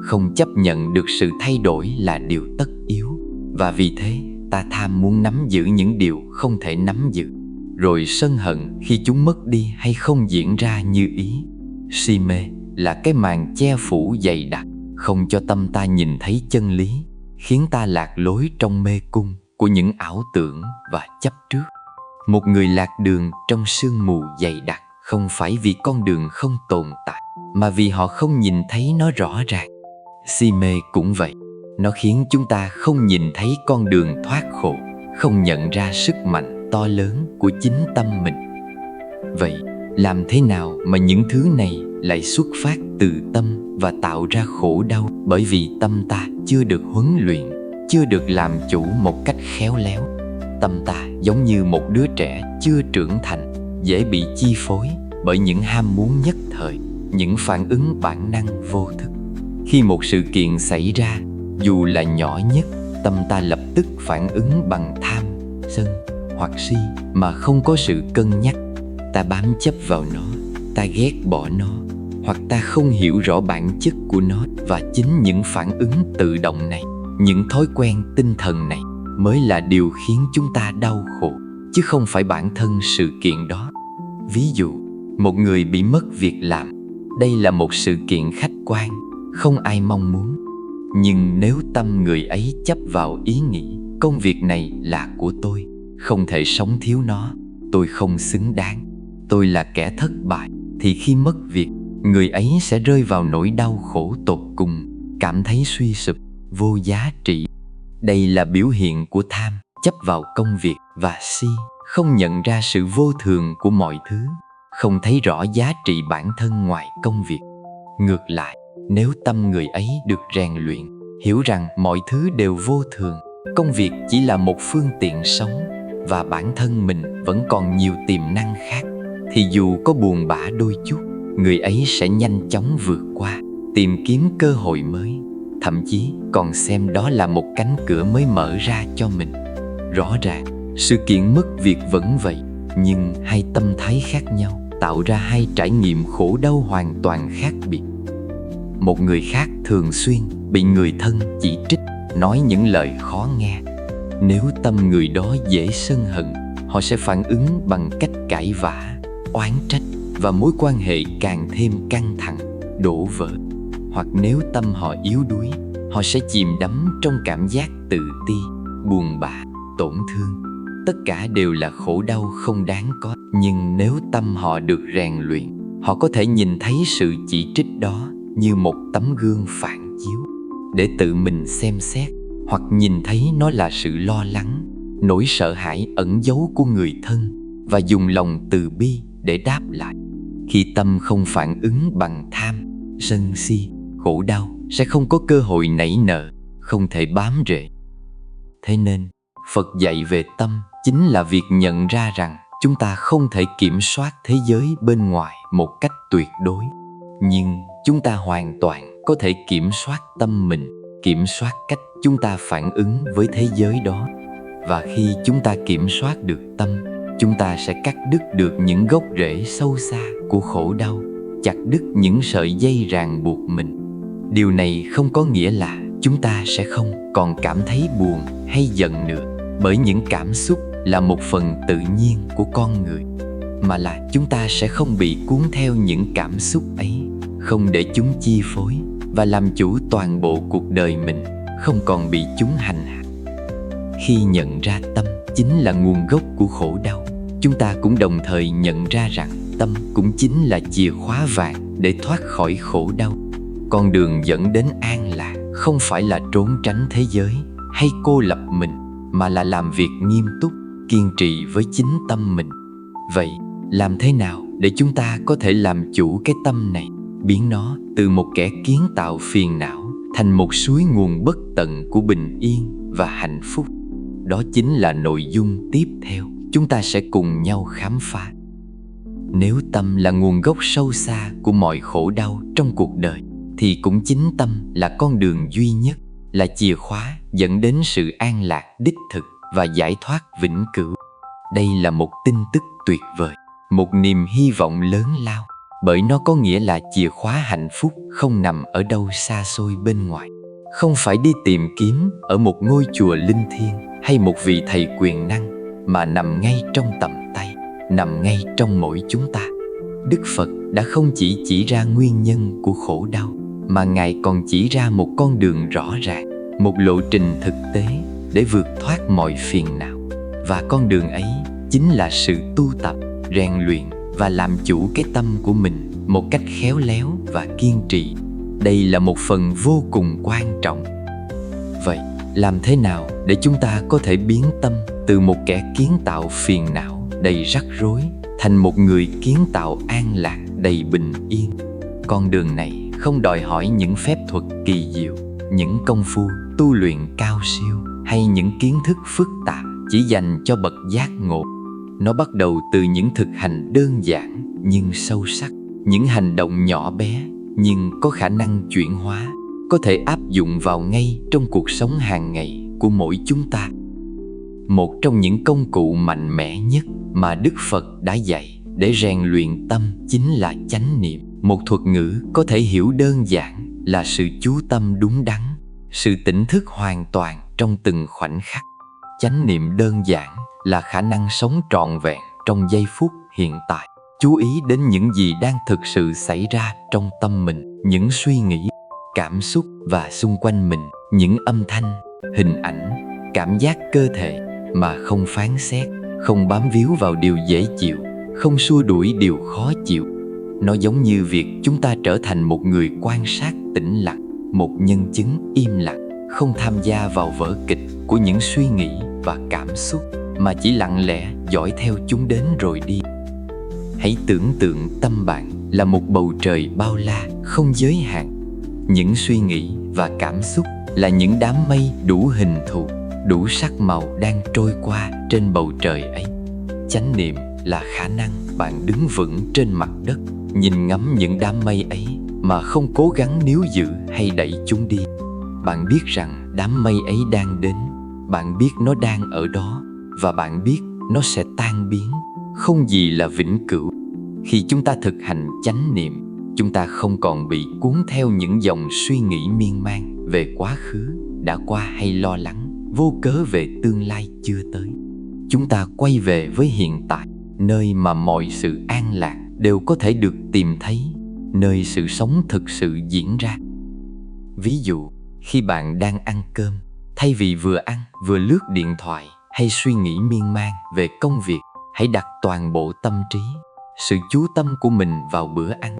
không chấp nhận được sự thay đổi là điều tất yếu, và vì thế ta tham muốn nắm giữ những điều không thể nắm giữ, rồi sân hận khi chúng mất đi hay không diễn ra như ý. Si mê là cái màn che phủ dày đặc, không cho tâm ta nhìn thấy chân lý, khiến ta lạc lối trong mê cung của những ảo tưởng và chấp trước. Một người lạc đường trong sương mù dày đặc không phải vì con đường không tồn tại, mà vì họ không nhìn thấy nó rõ ràng. Si mê cũng vậy, nó khiến chúng ta không nhìn thấy con đường thoát khổ, không nhận ra sức mạnh to lớn của chính tâm mình. Vậy làm thế nào mà những thứ này lại xuất phát từ tâm và tạo ra khổ đau? Bởi vì tâm ta chưa được huấn luyện, chưa được làm chủ một cách khéo léo. Tâm ta giống như một đứa trẻ chưa trưởng thành, dễ bị chi phối bởi những ham muốn nhất thời, những phản ứng bản năng vô thức. Khi một sự kiện xảy ra, dù là nhỏ nhất, tâm ta lập tức phản ứng bằng tham, sân hoặc si mà không có sự cân nhắc. Ta bám chấp vào nó, ta ghét bỏ nó, hoặc ta không hiểu rõ bản chất của nó. Và chính những phản ứng tự động này, những thói quen tinh thần này mới là điều khiến chúng ta đau khổ, chứ không phải bản thân sự kiện đó. Ví dụ, một người bị mất việc làm. Đây là một sự kiện khách quan, không ai mong muốn. Nhưng nếu tâm người ấy chấp vào ý nghĩ công việc này là của tôi, không thể sống thiếu nó, tôi không xứng đáng, tôi là kẻ thất bại, thì khi mất việc, người ấy sẽ rơi vào nỗi đau khổ tột cùng, cảm thấy suy sụp, vô giá trị. Đây là biểu hiện của tham, chấp vào công việc, và si, không nhận ra sự vô thường của mọi thứ, không thấy rõ giá trị bản thân ngoài công việc. Ngược lại, nếu tâm người ấy được rèn luyện, hiểu rằng mọi thứ đều vô thường, công việc chỉ là một phương tiện sống, và bản thân mình vẫn còn nhiều tiềm năng khác, thì dù có buồn bã đôi chút, người ấy sẽ nhanh chóng vượt qua, tìm kiếm cơ hội mới, thậm chí còn xem đó là một cánh cửa mới mở ra cho mình. Rõ ràng, sự kiện mất việc vẫn vậy, nhưng hai tâm thái khác nhau tạo ra hai trải nghiệm khổ đau hoàn toàn khác biệt. Một người khác thường xuyên bị người thân chỉ trích, nói những lời khó nghe. Nếu tâm người đó dễ sân hận, họ sẽ phản ứng bằng cách cãi vã, oán trách, và mối quan hệ càng thêm căng thẳng, đổ vỡ. Hoặc nếu tâm họ yếu đuối, họ sẽ chìm đắm trong cảm giác tự ti, buồn bã, tổn thương. Tất cả đều là khổ đau không đáng có. Nhưng nếu tâm họ được rèn luyện, họ có thể nhìn thấy sự chỉ trích đó như một tấm gương phản chiếu, để tự mình xem xét, hoặc nhìn thấy nó là sự lo lắng, nỗi sợ hãi ẩn giấu của người thân, và dùng lòng từ bi để đáp lại. Khi tâm không phản ứng bằng tham, sân si, khổ đau sẽ không có cơ hội nảy nở, không thể bám rễ. Thế nên, Phật dạy về tâm chính là việc nhận ra rằng chúng ta không thể kiểm soát thế giới bên ngoài một cách tuyệt đối, nhưng chúng ta hoàn toàn có thể kiểm soát tâm mình, kiểm soát cách chúng ta phản ứng với thế giới đó. Và khi chúng ta kiểm soát được tâm, chúng ta sẽ cắt đứt được những gốc rễ sâu xa của khổ đau, chặt đứt những sợi dây ràng buộc mình. Điều này không có nghĩa là chúng ta sẽ không còn cảm thấy buồn hay giận nữa, bởi những cảm xúc là một phần tự nhiên của con người, mà là chúng ta sẽ không bị cuốn theo những cảm xúc ấy, không để chúng chi phối và làm chủ toàn bộ cuộc đời mình, không còn bị chúng hành hạ. Khi nhận ra tâm chính là nguồn gốc của khổ đau, chúng ta cũng đồng thời nhận ra rằng tâm cũng chính là chìa khóa vàng để thoát khỏi khổ đau. Con đường dẫn đến an lạc không phải là trốn tránh thế giới hay cô lập mình, mà là làm việc nghiêm túc, kiên trì với chính tâm mình. Vậy, làm thế nào để chúng ta có thể làm chủ cái tâm này, biến nó từ một kẻ kiến tạo phiền não thành một suối nguồn bất tận của bình yên và hạnh phúc? Đó chính là nội dung tiếp theo chúng ta sẽ cùng nhau khám phá. Nếu tâm là nguồn gốc sâu xa của mọi khổ đau trong cuộc đời, thì cũng chính tâm là con đường duy nhất, là chìa khóa dẫn đến sự an lạc đích thực và giải thoát vĩnh cửu. Đây là một tin tức tuyệt vời, một niềm hy vọng lớn lao, bởi nó có nghĩa là chìa khóa hạnh phúc không nằm ở đâu xa xôi bên ngoài, không phải đi tìm kiếm ở một ngôi chùa linh thiêng hay một vị thầy quyền năng, mà nằm ngay trong tầm tay, nằm ngay trong mỗi chúng ta. Đức Phật đã không chỉ ra nguyên nhân của khổ đau, mà Ngài còn chỉ ra một con đường rõ ràng, một lộ trình thực tế để vượt thoát mọi phiền não. Và con đường ấy chính là sự tu tập, rèn luyện và làm chủ cái tâm của mình một cách khéo léo và kiên trì. Đây là một phần vô cùng quan trọng. Vậy, Làm thế nào để chúng ta có thể biến tâm từ một kẻ kiến tạo phiền não đầy rắc rối thành một người kiến tạo an lạc đầy bình yên? Con đường này không đòi hỏi những phép thuật kỳ diệu, những công phu tu luyện cao siêu hay những kiến thức phức tạp chỉ dành cho bậc giác ngộ. Nó bắt đầu từ những thực hành đơn giản nhưng sâu sắc, những hành động nhỏ bé nhưng có khả năng chuyển hóa, có thể áp dụng vào ngay trong cuộc sống hàng ngày của mỗi chúng ta. Một trong những công cụ mạnh mẽ nhất mà Đức Phật đã dạy để rèn luyện tâm chính là chánh niệm. Một thuật ngữ có thể hiểu đơn giản là sự chú tâm đúng đắn, sự tỉnh thức hoàn toàn trong từng khoảnh khắc. Chánh niệm đơn giản là khả năng sống trọn vẹn trong giây phút hiện tại, chú ý đến những gì đang thực sự xảy ra trong tâm mình, những suy nghĩ, cảm xúc và xung quanh mình, những âm thanh, hình ảnh, cảm giác cơ thể mà không phán xét, không bám víu vào điều dễ chịu, không xua đuổi điều khó chịu. Nó giống như việc chúng ta trở thành một người quan sát tĩnh lặng, một nhân chứng im lặng, không tham gia vào vở kịch của những suy nghĩ và cảm xúc, mà chỉ lặng lẽ dõi theo chúng đến rồi đi. Hãy tưởng tượng tâm bạn là một bầu trời bao la, không giới hạn. Những suy nghĩ và cảm xúc là những đám mây đủ hình thù, đủ sắc màu đang trôi qua trên bầu trời ấy. Chánh niệm là khả năng bạn đứng vững trên mặt đất, nhìn ngắm những đám mây ấy mà không cố gắng níu giữ hay đẩy chúng đi. Bạn biết rằng đám mây ấy đang đến, bạn biết nó đang ở đó, và bạn biết nó sẽ tan biến. Không gì là vĩnh cửu. Khi chúng ta thực hành chánh niệm, chúng ta không còn bị cuốn theo những dòng suy nghĩ miên man về quá khứ đã qua hay lo lắng vô cớ về tương lai chưa tới. Chúng ta quay về với hiện tại, nơi mà mọi sự an lạc đều có thể được tìm thấy, nơi sự sống thực sự diễn ra. Ví dụ, khi bạn đang ăn cơm, thay vì vừa ăn vừa lướt điện thoại hay suy nghĩ miên man về công việc, hãy đặt toàn bộ tâm trí, sự chú tâm của mình vào bữa ăn.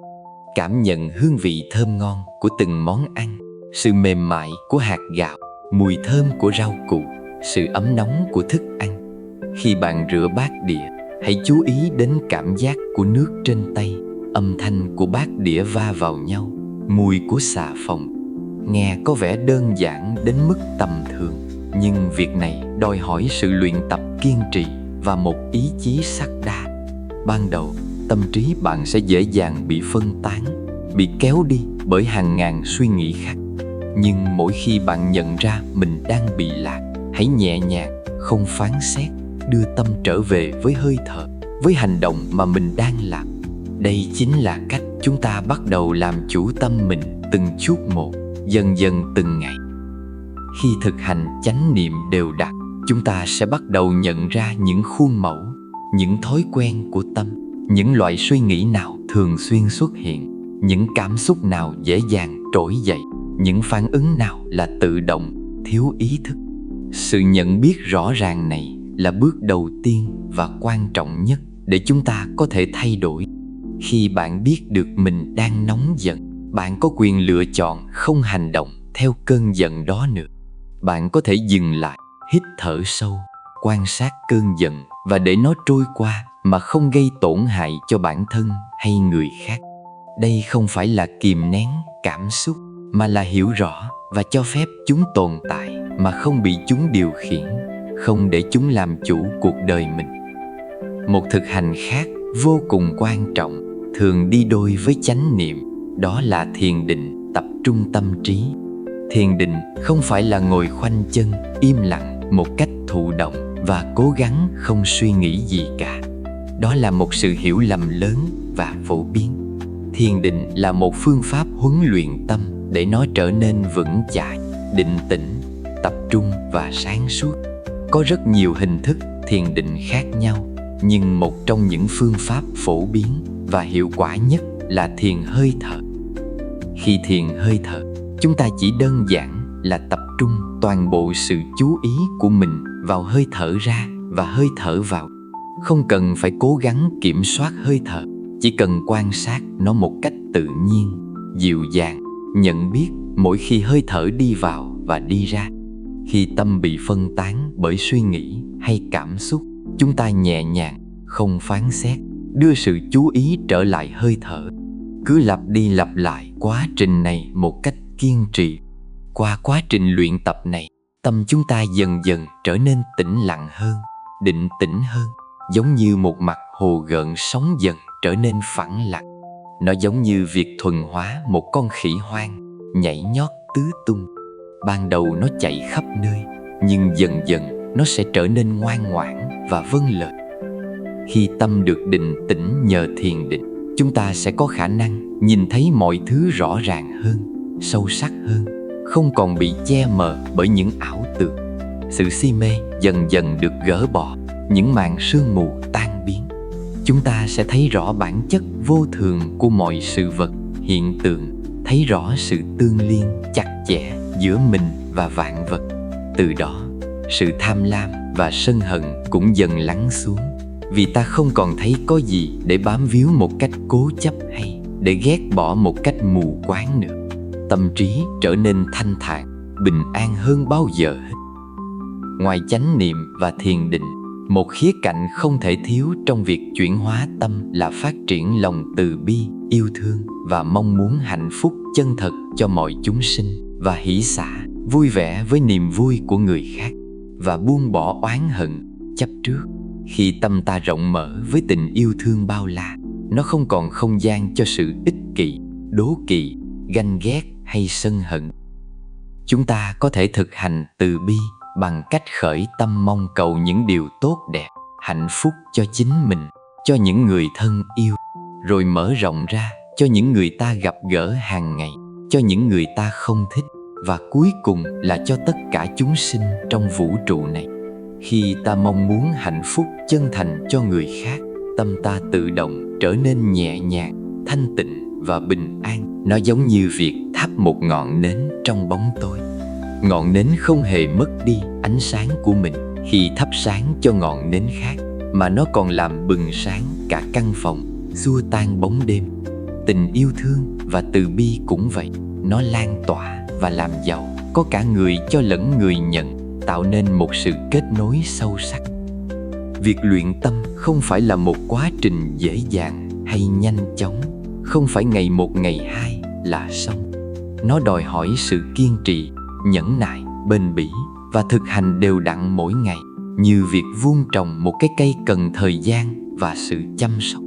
Cảm nhận hương vị thơm ngon của từng món ăn, sự mềm mại của hạt gạo, mùi thơm của rau củ, sự ấm nóng của thức ăn. Khi bạn rửa bát đĩa, hãy chú ý đến cảm giác của nước trên tay, âm thanh của bát đĩa va vào nhau, mùi của xà phòng. Nghe có vẻ đơn giản đến mức tầm thường, nhưng việc này đòi hỏi sự luyện tập kiên trì và một ý chí sắt đá. Ban đầu, tâm trí bạn sẽ dễ dàng bị phân tán, bị kéo đi bởi hàng ngàn suy nghĩ khác. Nhưng mỗi khi bạn nhận ra mình đang bị lạc, hãy nhẹ nhàng, không phán xét, đưa tâm trở về với hơi thở, với hành động mà mình đang làm. Đây chính là cách chúng ta bắt đầu làm chủ tâm mình từng chút một, dần dần từng ngày. Khi thực hành chánh niệm đều đặn, chúng ta sẽ bắt đầu nhận ra những khuôn mẫu, những thói quen của tâm, những loại suy nghĩ nào thường xuyên xuất hiện, những cảm xúc nào dễ dàng trỗi dậy, những phản ứng nào là tự động, thiếu ý thức. Sự nhận biết rõ ràng này là bước đầu tiên và quan trọng nhất để chúng ta có thể thay đổi. Khi bạn biết được mình đang nóng giận, bạn có quyền lựa chọn không hành động theo cơn giận đó nữa. Bạn có thể dừng lại, hít thở sâu, quan sát cơn giận và để nó trôi qua mà không gây tổn hại cho bản thân hay người khác. Đây không phải là kìm nén cảm xúc, mà là hiểu rõ và cho phép chúng tồn tại mà không bị chúng điều khiển, không để chúng làm chủ cuộc đời mình. Một thực hành khác vô cùng quan trọng, thường đi đôi với chánh niệm, đó là thiền định, tập trung tâm trí. Thiền định không phải là ngồi khoanh chân, im lặng một cách thụ động và cố gắng không suy nghĩ gì cả. Đó là một sự hiểu lầm lớn và phổ biến. Thiền định là một phương pháp huấn luyện tâm để nó trở nên vững chãi, định tĩnh, tập trung và sáng suốt. Có rất nhiều hình thức thiền định khác nhau, nhưng một trong những phương pháp phổ biến và hiệu quả nhất là thiền hơi thở. Khi thiền hơi thở, chúng ta chỉ đơn giản là tập trung toàn bộ sự chú ý của mình vào hơi thở ra và hơi thở vào. Không cần phải cố gắng kiểm soát hơi thở, chỉ cần quan sát nó một cách tự nhiên, dịu dàng, nhận biết mỗi khi hơi thở đi vào và đi ra. Khi tâm bị phân tán bởi suy nghĩ hay cảm xúc, chúng ta nhẹ nhàng, không phán xét, đưa sự chú ý trở lại hơi thở. Cứ lặp đi lặp lại quá trình này một cách kiên trì. Qua quá trình luyện tập này, tâm chúng ta dần dần trở nên tĩnh lặng hơn, định tĩnh hơn, giống như một mặt hồ gợn sóng dần trở nên phẳng lặng. Nó giống như việc thuần hóa một con khỉ hoang, nhảy nhót tứ tung. Ban đầu nó chạy khắp nơi, nhưng dần dần nó sẽ trở nên ngoan ngoãn và vâng lời. Khi tâm được định tĩnh nhờ thiền định, chúng ta sẽ có khả năng nhìn thấy mọi thứ rõ ràng hơn, sâu sắc hơn, không còn bị che mờ bởi những ảo tưởng. Sự si mê dần dần được gỡ bỏ, những màn sương mù tan biến. Chúng ta sẽ thấy rõ bản chất vô thường của mọi sự vật, hiện tượng, thấy rõ sự tương liên chặt chẽ giữa mình và vạn vật. Từ đó, sự tham lam và sân hận cũng dần lắng xuống, vì ta không còn thấy có gì để bám víu một cách cố chấp hay để ghét bỏ một cách mù quáng nữa. Tâm trí trở nên thanh thản, bình an hơn bao giờ hết. Ngoài chánh niệm và thiền định, một khía cạnh không thể thiếu trong việc chuyển hóa tâm là phát triển lòng từ bi, yêu thương và mong muốn hạnh phúc chân thật cho mọi chúng sinh, và hỷ xả, vui vẻ với niềm vui của người khác, và buông bỏ oán hận, chấp trước. Khi tâm ta rộng mở với tình yêu thương bao la, nó không còn không gian cho sự ích kỷ, đố kỵ, ganh ghét hay sân hận. Chúng ta có thể thực hành từ bi bằng cách khởi tâm mong cầu những điều tốt đẹp, hạnh phúc cho chính mình, cho những người thân yêu, rồi mở rộng ra cho những người ta gặp gỡ hàng ngày, cho những người ta không thích, và cuối cùng là cho tất cả chúng sinh trong vũ trụ này. Khi ta mong muốn hạnh phúc chân thành cho người khác, tâm ta tự động trở nên nhẹ nhàng, thanh tịnh và bình an. Nó giống như việc thắp một ngọn nến trong bóng tối. Ngọn nến không hề mất đi ánh sáng của mình khi thắp sáng cho ngọn nến khác, mà nó còn làm bừng sáng cả căn phòng, xua tan bóng đêm. Tình yêu thương và từ bi cũng vậy. Nó lan tỏa và làm giàu có cả người cho lẫn người nhận, tạo nên một sự kết nối sâu sắc. Việc luyện tâm không phải là một quá trình dễ dàng hay nhanh chóng, không phải ngày một ngày hai là xong. Nó đòi hỏi sự kiên trì, nhẫn nại, bền bỉ và thực hành đều đặn mỗi ngày, như việc vuông trồng một cái cây cần thời gian và sự chăm sóc.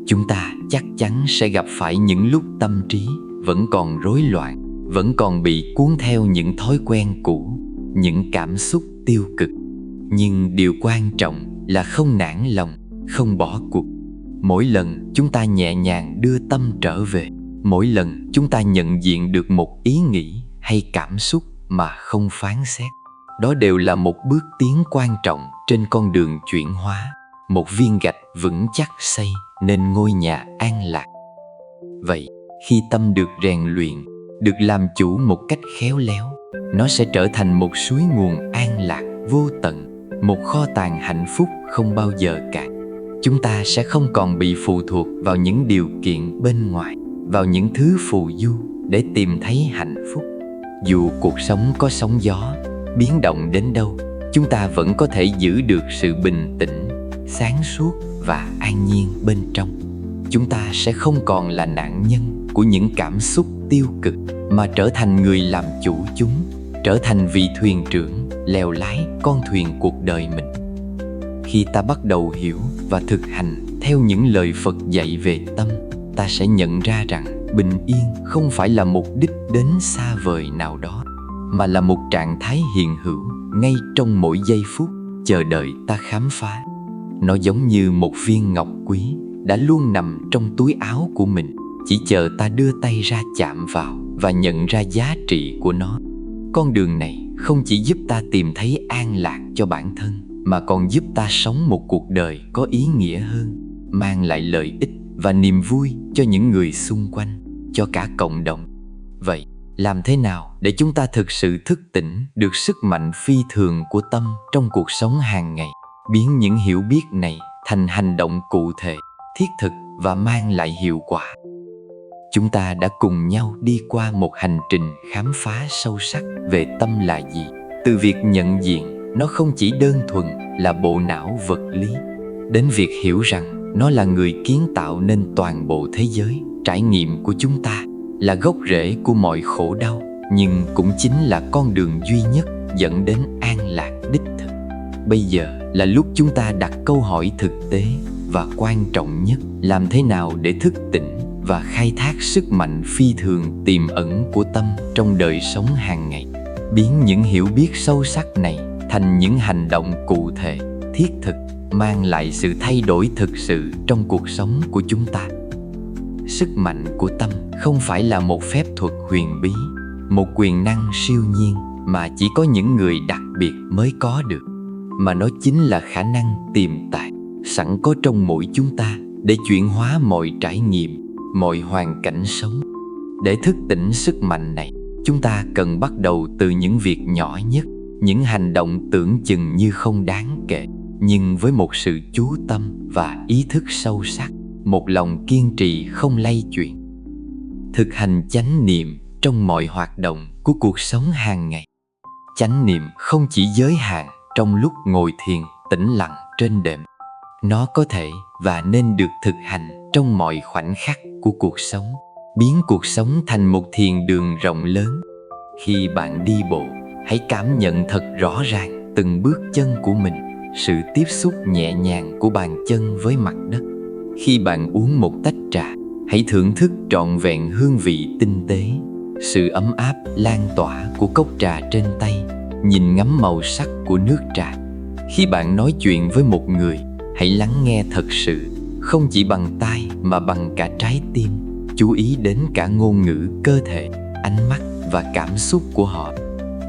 Chúng ta chắc chắn sẽ gặp phải những lúc tâm trí vẫn còn rối loạn, vẫn còn bị cuốn theo những thói quen cũ, những cảm xúc tiêu cực. Nhưng điều quan trọng là không nản lòng, không bỏ cuộc. Mỗi lần chúng ta nhẹ nhàng đưa tâm trở về, mỗi lần chúng ta nhận diện được một ý nghĩ hay cảm xúc mà không phán xét, đó đều là một bước tiến quan trọng trên con đường chuyển hóa, một viên gạch vững chắc xây nên ngôi nhà an lạc. Vậy, khi tâm được rèn luyện, được làm chủ một cách khéo léo, nó sẽ trở thành một suối nguồn an lạc vô tận, một kho tàng hạnh phúc không bao giờ cạn. Chúng ta sẽ không còn bị phụ thuộc vào những điều kiện bên ngoài, vào những thứ phù du để tìm thấy hạnh phúc. Dù cuộc sống có sóng gió, biến động đến đâu, chúng ta vẫn có thể giữ được sự bình tĩnh, sáng suốt và an nhiên bên trong. Chúng ta sẽ không còn là nạn nhân của những cảm xúc tiêu cực, mà trở thành người làm chủ chúng, trở thành vị thuyền trưởng lèo lái con thuyền cuộc đời mình. Khi ta bắt đầu hiểu và thực hành theo những lời Phật dạy về tâm, ta sẽ nhận ra rằng bình yên không phải là mục đích đến xa vời nào đó, mà là một trạng thái hiện hữu ngay trong mỗi giây phút, chờ đợi ta khám phá. Nó giống như một viên ngọc quý đã luôn nằm trong túi áo của mình, chỉ chờ ta đưa tay ra chạm vào và nhận ra giá trị của nó. Con đường này không chỉ giúp ta tìm thấy an lạc cho bản thân, mà còn giúp ta sống một cuộc đời có ý nghĩa hơn, mang lại lợi ích và niềm vui cho những người xung quanh, cho cả cộng đồng. Vậy, làm thế nào để chúng ta thực sự thức tỉnh được sức mạnh phi thường của tâm trong cuộc sống hàng ngày, biến những hiểu biết này thành hành động cụ thể, thiết thực và mang lại hiệu quả? Chúng ta đã cùng nhau đi qua một hành trình khám phá sâu sắc về tâm là gì, Từ việc nhận diện nó không chỉ đơn thuần là bộ não vật lý, đến việc hiểu rằng nó là người kiến tạo nên toàn bộ thế giới. Trải nghiệm của chúng ta là gốc rễ của mọi khổ đau, nhưng cũng chính là con đường duy nhất dẫn đến an lạc đích thực. Bây giờ là lúc chúng ta đặt câu hỏi thực tế và quan trọng nhất: làm thế nào để thức tỉnh và khai thác sức mạnh phi thường tiềm ẩn của tâm trong đời sống hàng ngày, biến những hiểu biết sâu sắc này thành những hành động cụ thể, thiết thực, mang lại sự thay đổi thực sự trong cuộc sống của chúng ta. Sức mạnh của tâm không phải là một phép thuật huyền bí, một quyền năng siêu nhiên mà chỉ có những người đặc biệt mới có được, mà nó chính là khả năng tiềm tàng sẵn có trong mỗi chúng ta để chuyển hóa mọi trải nghiệm, mọi hoàn cảnh sống. Để thức tỉnh sức mạnh này, chúng ta cần bắt đầu từ những việc nhỏ nhất, những hành động tưởng chừng như không đáng kể, nhưng với một sự chú tâm và ý thức sâu sắc, một lòng kiên trì không lay chuyển. Thực hành chánh niệm trong mọi hoạt động của cuộc sống hàng ngày. Chánh niệm không chỉ giới hạn trong lúc ngồi thiền tĩnh lặng trên đệm. Nó có thể và nên được thực hành trong mọi khoảnh khắc của cuộc sống, biến cuộc sống thành một thiền đường rộng lớn. Khi bạn đi bộ, hãy cảm nhận thật rõ ràng từng bước chân của mình, sự tiếp xúc nhẹ nhàng của bàn chân với mặt đất. Khi bạn uống một tách trà, hãy thưởng thức trọn vẹn hương vị tinh tế, sự ấm áp lan tỏa của cốc trà trên tay, nhìn ngắm màu sắc của nước trà. Khi bạn nói chuyện với một người, hãy lắng nghe thật sự, không chỉ bằng tai mà bằng cả trái tim. Chú ý đến cả ngôn ngữ, cơ thể, ánh mắt và cảm xúc của họ.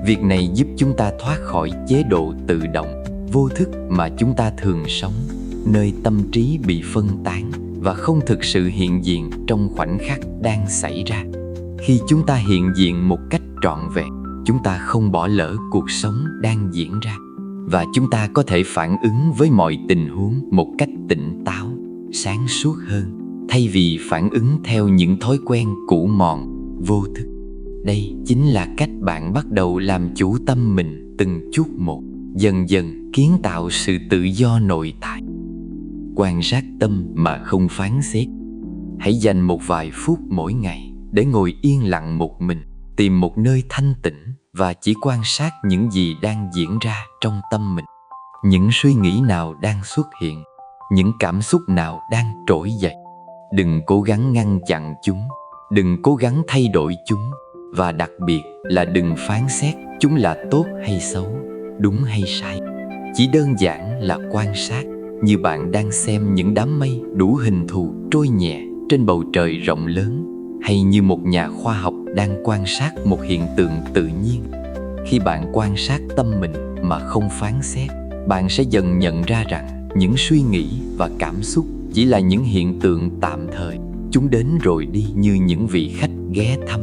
Việc này giúp chúng ta thoát khỏi chế độ tự động, vô thức mà chúng ta thường sống, nơi tâm trí bị phân tán và không thực sự hiện diện trong khoảnh khắc đang xảy ra. Khi chúng ta hiện diện một cách trọn vẹn, chúng ta không bỏ lỡ cuộc sống đang diễn ra, và chúng ta có thể phản ứng với mọi tình huống một cách tỉnh táo, sáng suốt hơn, thay vì phản ứng theo những thói quen cũ mòn, vô thức. Đây chính là cách bạn bắt đầu làm chủ tâm mình từng chút một, dần dần kiến tạo sự tự do nội tại. Quan sát tâm mà không phán xét. Hãy dành một vài phút mỗi ngày để ngồi yên lặng một mình, tìm một nơi thanh tĩnh và chỉ quan sát những gì đang diễn ra trong tâm mình. Những suy nghĩ nào đang xuất hiện, những cảm xúc nào đang trỗi dậy. Đừng cố gắng ngăn chặn chúng, đừng cố gắng thay đổi chúng, và đặc biệt là đừng phán xét chúng là tốt hay xấu, đúng hay sai. Chỉ đơn giản là quan sát, như bạn đang xem những đám mây đủ hình thù trôi nhẹ trên bầu trời rộng lớn, hay như một nhà khoa học đang quan sát một hiện tượng tự nhiên. Khi bạn quan sát tâm mình mà không phán xét, bạn sẽ dần nhận ra rằng những suy nghĩ và cảm xúc chỉ là những hiện tượng tạm thời. Chúng đến rồi đi như những vị khách ghé thăm.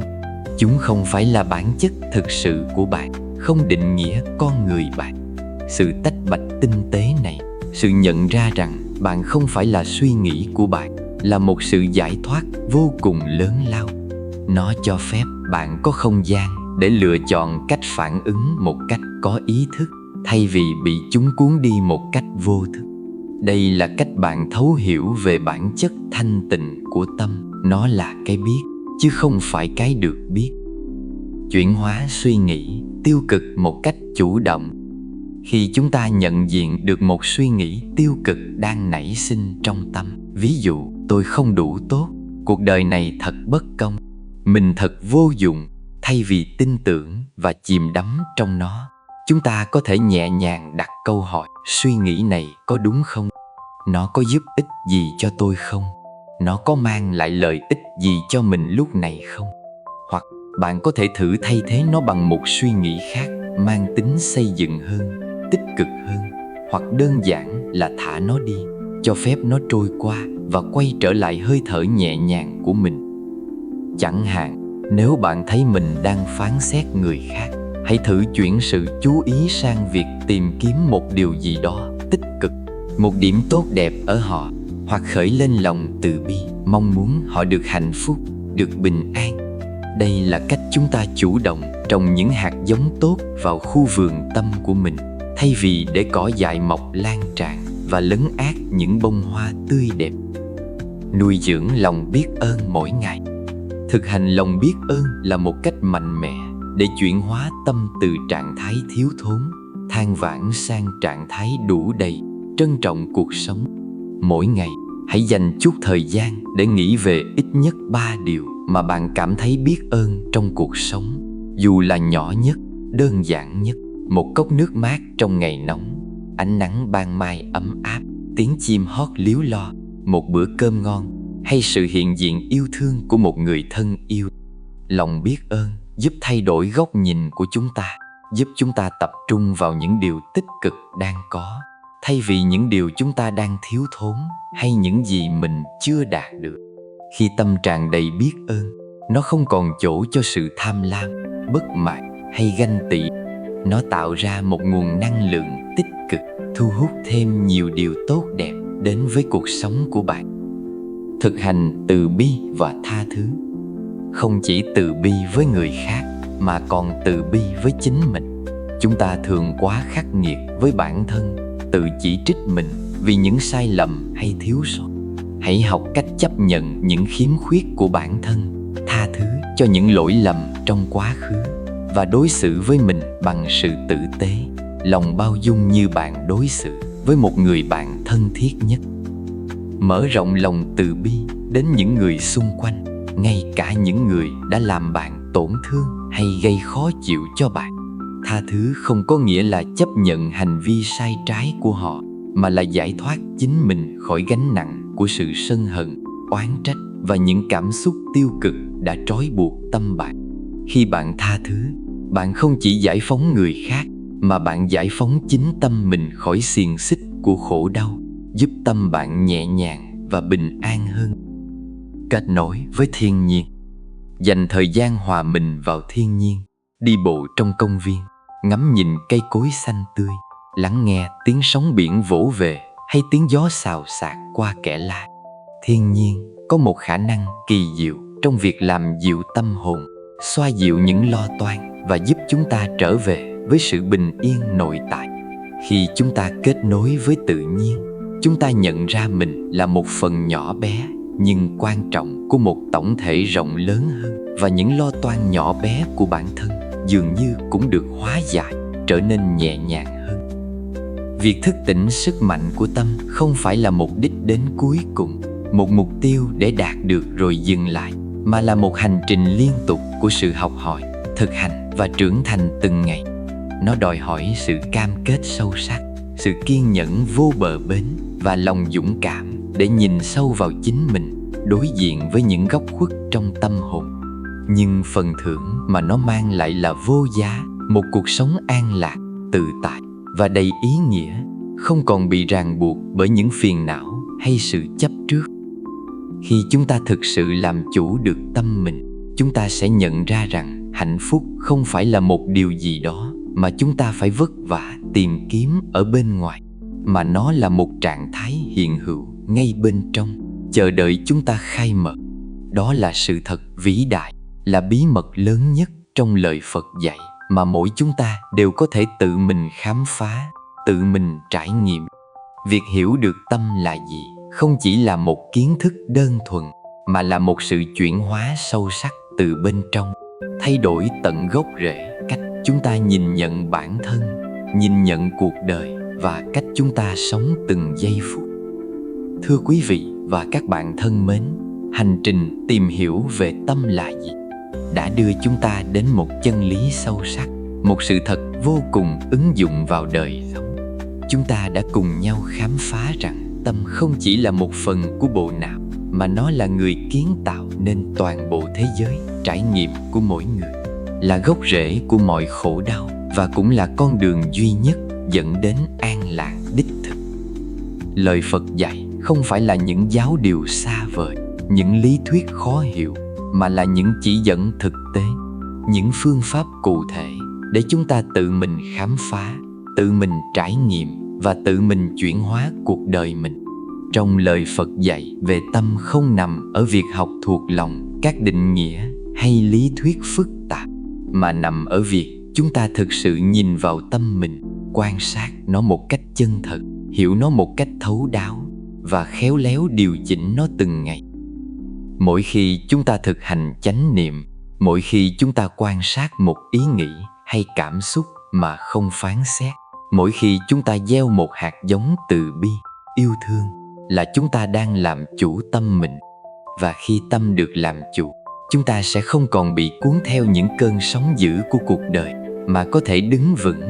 Chúng không phải là bản chất thực sự của bạn, không định nghĩa con người bạn. Sự tách bạch tinh tế này, sự nhận ra rằng bạn không phải là suy nghĩ của bạn, là một sự giải thoát vô cùng lớn lao. Nó cho phép bạn có không gian để lựa chọn cách phản ứng một cách có ý thức, thay vì bị chúng cuốn đi một cách vô thức. Đây là cách bạn thấu hiểu về bản chất thanh tịnh của tâm. Nó là cái biết, chứ không phải cái được biết. Chuyển hóa suy nghĩ tiêu cực một cách chủ động. Khi chúng ta nhận diện được một suy nghĩ tiêu cực đang nảy sinh trong tâm, ví dụ tôi không đủ tốt, cuộc đời này thật bất công, mình thật vô dụng, thay vì tin tưởng và chìm đắm trong nó, chúng ta có thể nhẹ nhàng đặt câu hỏi: suy nghĩ này có đúng không? Nó có giúp ích gì cho tôi không? Nó có mang lại lợi ích gì cho mình lúc này không? Hoặc bạn có thể thử thay thế nó bằng một suy nghĩ khác, mang tính xây dựng hơn, tích cực hơn, hoặc đơn giản là thả nó đi, cho phép nó trôi qua và quay trở lại hơi thở nhẹ nhàng của mình. Chẳng hạn, nếu bạn thấy mình đang phán xét người khác, hãy thử chuyển sự chú ý sang việc tìm kiếm một điều gì đó tích cực, một điểm tốt đẹp ở họ, hoặc khởi lên lòng từ bi, mong muốn họ được hạnh phúc, được bình an. Đây là cách chúng ta chủ động trồng những hạt giống tốt vào khu vườn tâm của mình, thay vì để cỏ dại mọc lan tràn và lấn át những bông hoa tươi đẹp. Nuôi dưỡng lòng biết ơn mỗi ngày. Thực hành lòng biết ơn là một cách mạnh mẽ để chuyển hóa tâm từ trạng thái thiếu thốn, than vãn sang trạng thái đủ đầy, trân trọng cuộc sống. Mỗi ngày, hãy dành chút thời gian để nghĩ về ít nhất 3 điều mà bạn cảm thấy biết ơn trong cuộc sống. Dù là nhỏ nhất, đơn giản nhất, một cốc nước mát trong ngày nóng, ánh nắng ban mai ấm áp, tiếng chim hót líu lo, một bữa cơm ngon, hay sự hiện diện yêu thương của một người thân yêu. Lòng biết ơn giúp thay đổi góc nhìn của chúng ta, giúp chúng ta tập trung vào những điều tích cực đang có, thay vì những điều chúng ta đang thiếu thốn hay những gì mình chưa đạt được. Khi tâm tràn đầy biết ơn, nó không còn chỗ cho sự tham lam, bất mãn hay ganh tị. Nó tạo ra một nguồn năng lượng tích cực, thu hút thêm nhiều điều tốt đẹp đến với cuộc sống của bạn. Thực hành từ bi và tha thứ. Không chỉ từ bi với người khác mà còn từ bi với chính mình. Chúng ta thường quá khắc nghiệt với bản thân, tự chỉ trích mình vì những sai lầm hay thiếu sót. Hãy học cách chấp nhận những khiếm khuyết của bản thân, tha thứ cho những lỗi lầm trong quá khứ và đối xử với mình bằng sự tử tế, lòng bao dung như bạn đối xử với một người bạn thân thiết nhất. Mở rộng lòng từ bi đến những người xung quanh, ngay cả những người đã làm bạn tổn thương hay gây khó chịu cho bạn. Tha thứ không có nghĩa là chấp nhận hành vi sai trái của họ, mà là giải thoát chính mình khỏi gánh nặng của sự sân hận, oán trách và những cảm xúc tiêu cực đã trói buộc tâm bạn. Khi bạn tha thứ, bạn không chỉ giải phóng người khác, mà bạn giải phóng chính tâm mình khỏi xiềng xích của khổ đau, giúp tâm bạn nhẹ nhàng và bình an hơn. Kết nối với thiên nhiên. Dành thời gian hòa mình vào thiên nhiên, đi bộ trong công viên, ngắm nhìn cây cối xanh tươi, lắng nghe tiếng sóng biển vỗ về hay tiếng gió xào xạc qua kẽ lá. Thiên nhiên có một khả năng kỳ diệu trong việc làm dịu tâm hồn, xoa dịu những lo toan và giúp chúng ta trở về với sự bình yên nội tại. Khi chúng ta kết nối với tự nhiên, chúng ta nhận ra mình là một phần nhỏ bé nhưng quan trọng của một tổng thể rộng lớn hơn, và những lo toan nhỏ bé của bản thân dường như cũng được hóa giải, trở nên nhẹ nhàng hơn. Việc thức tỉnh sức mạnh của tâm không phải là mục đích đến cuối cùng, một mục tiêu để đạt được rồi dừng lại, mà là một hành trình liên tục của sự học hỏi, thực hành và trưởng thành từng ngày. Nó đòi hỏi sự cam kết sâu sắc, sự kiên nhẫn vô bờ bến và lòng dũng cảm để nhìn sâu vào chính mình, đối diện với những góc khuất trong tâm hồn. Nhưng phần thưởng mà nó mang lại là vô giá, một cuộc sống an lạc, tự tại và đầy ý nghĩa, không còn bị ràng buộc bởi những phiền não hay sự chấp trước. Khi chúng ta thực sự làm chủ được tâm mình, chúng ta sẽ nhận ra rằng hạnh phúc không phải là một điều gì đó mà chúng ta phải vất vả tìm kiếm ở bên ngoài, mà nó là một trạng thái hiện hữu ngay bên trong, chờ đợi chúng ta khai mở. Đó là sự thật vĩ đại, là bí mật lớn nhất trong lời Phật dạy mà mỗi chúng ta đều có thể tự mình khám phá, tự mình trải nghiệm. Việc hiểu được tâm là gì không chỉ là một kiến thức đơn thuần, mà là một sự chuyển hóa sâu sắc từ bên trong, thay đổi tận gốc rễ cách chúng ta nhìn nhận bản thân, nhìn nhận cuộc đời và cách chúng ta sống từng giây phút. Thưa quý vị và các bạn thân mến, hành trình tìm hiểu về tâm là gì đã đưa chúng ta đến một chân lý sâu sắc, một sự thật vô cùng ứng dụng vào đời sống. Chúng ta đã cùng nhau khám phá rằng tâm không chỉ là một phần của bộ não, mà nó là người kiến tạo nên toàn bộ thế giới trải nghiệm của mỗi người, là gốc rễ của mọi khổ đau và cũng là con đường duy nhất dẫn đến an lạc đích thực. Lời Phật dạy không phải là những giáo điều xa vời, những lý thuyết khó hiểu, mà là những chỉ dẫn thực tế, những phương pháp cụ thể để chúng ta tự mình khám phá, tự mình trải nghiệm và tự mình chuyển hóa cuộc đời mình. Trong lời Phật dạy về tâm không nằm ở việc học thuộc lòng các định nghĩa hay lý thuyết phức tạp, mà nằm ở việc chúng ta thực sự nhìn vào tâm mình, quan sát nó một cách chân thật, hiểu nó một cách thấu đáo và khéo léo điều chỉnh nó từng ngày. Mỗi khi chúng ta thực hành chánh niệm, mỗi khi chúng ta quan sát một ý nghĩ hay cảm xúc mà không phán xét, mỗi khi chúng ta gieo một hạt giống từ bi, yêu thương, là chúng ta đang làm chủ tâm mình. Và khi tâm được làm chủ, chúng ta sẽ không còn bị cuốn theo những cơn sóng dữ của cuộc đời, mà có thể đứng vững,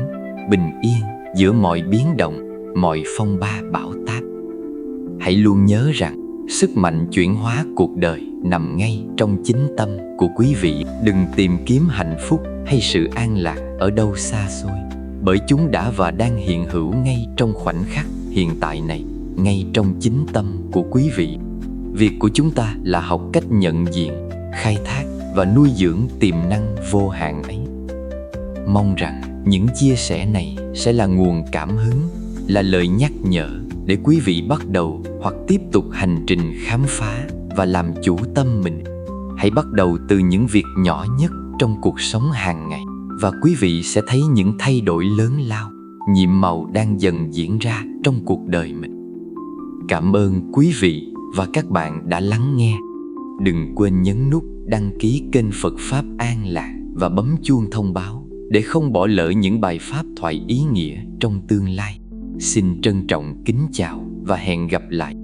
bình yên giữa mọi biến động, mọi phong ba bão táp. Hãy luôn nhớ rằng sức mạnh chuyển hóa cuộc đời nằm ngay trong chính tâm của quý vị. Đừng tìm kiếm hạnh phúc hay sự an lạc ở đâu xa xôi, bởi chúng đã và đang hiện hữu ngay trong khoảnh khắc hiện tại này, ngay trong chính tâm của quý vị. Việc của chúng ta là học cách nhận diện, khai thác và nuôi dưỡng tiềm năng vô hạn ấy. Mong rằng những chia sẻ này sẽ là nguồn cảm hứng, là lời nhắc nhở để quý vị bắt đầu hoặc tiếp tục hành trình khám phá và làm chủ tâm mình. Hãy bắt đầu từ những việc nhỏ nhất trong cuộc sống hàng ngày, và quý vị sẽ thấy những thay đổi lớn lao, nhiệm màu đang dần diễn ra trong cuộc đời mình. Cảm ơn quý vị và các bạn đã lắng nghe. Đừng quên nhấn nút đăng ký kênh Phật Pháp An Lạc và bấm chuông thông báo để không bỏ lỡ những bài pháp thoại ý nghĩa trong tương lai. Xin trân trọng kính chào và hẹn gặp lại.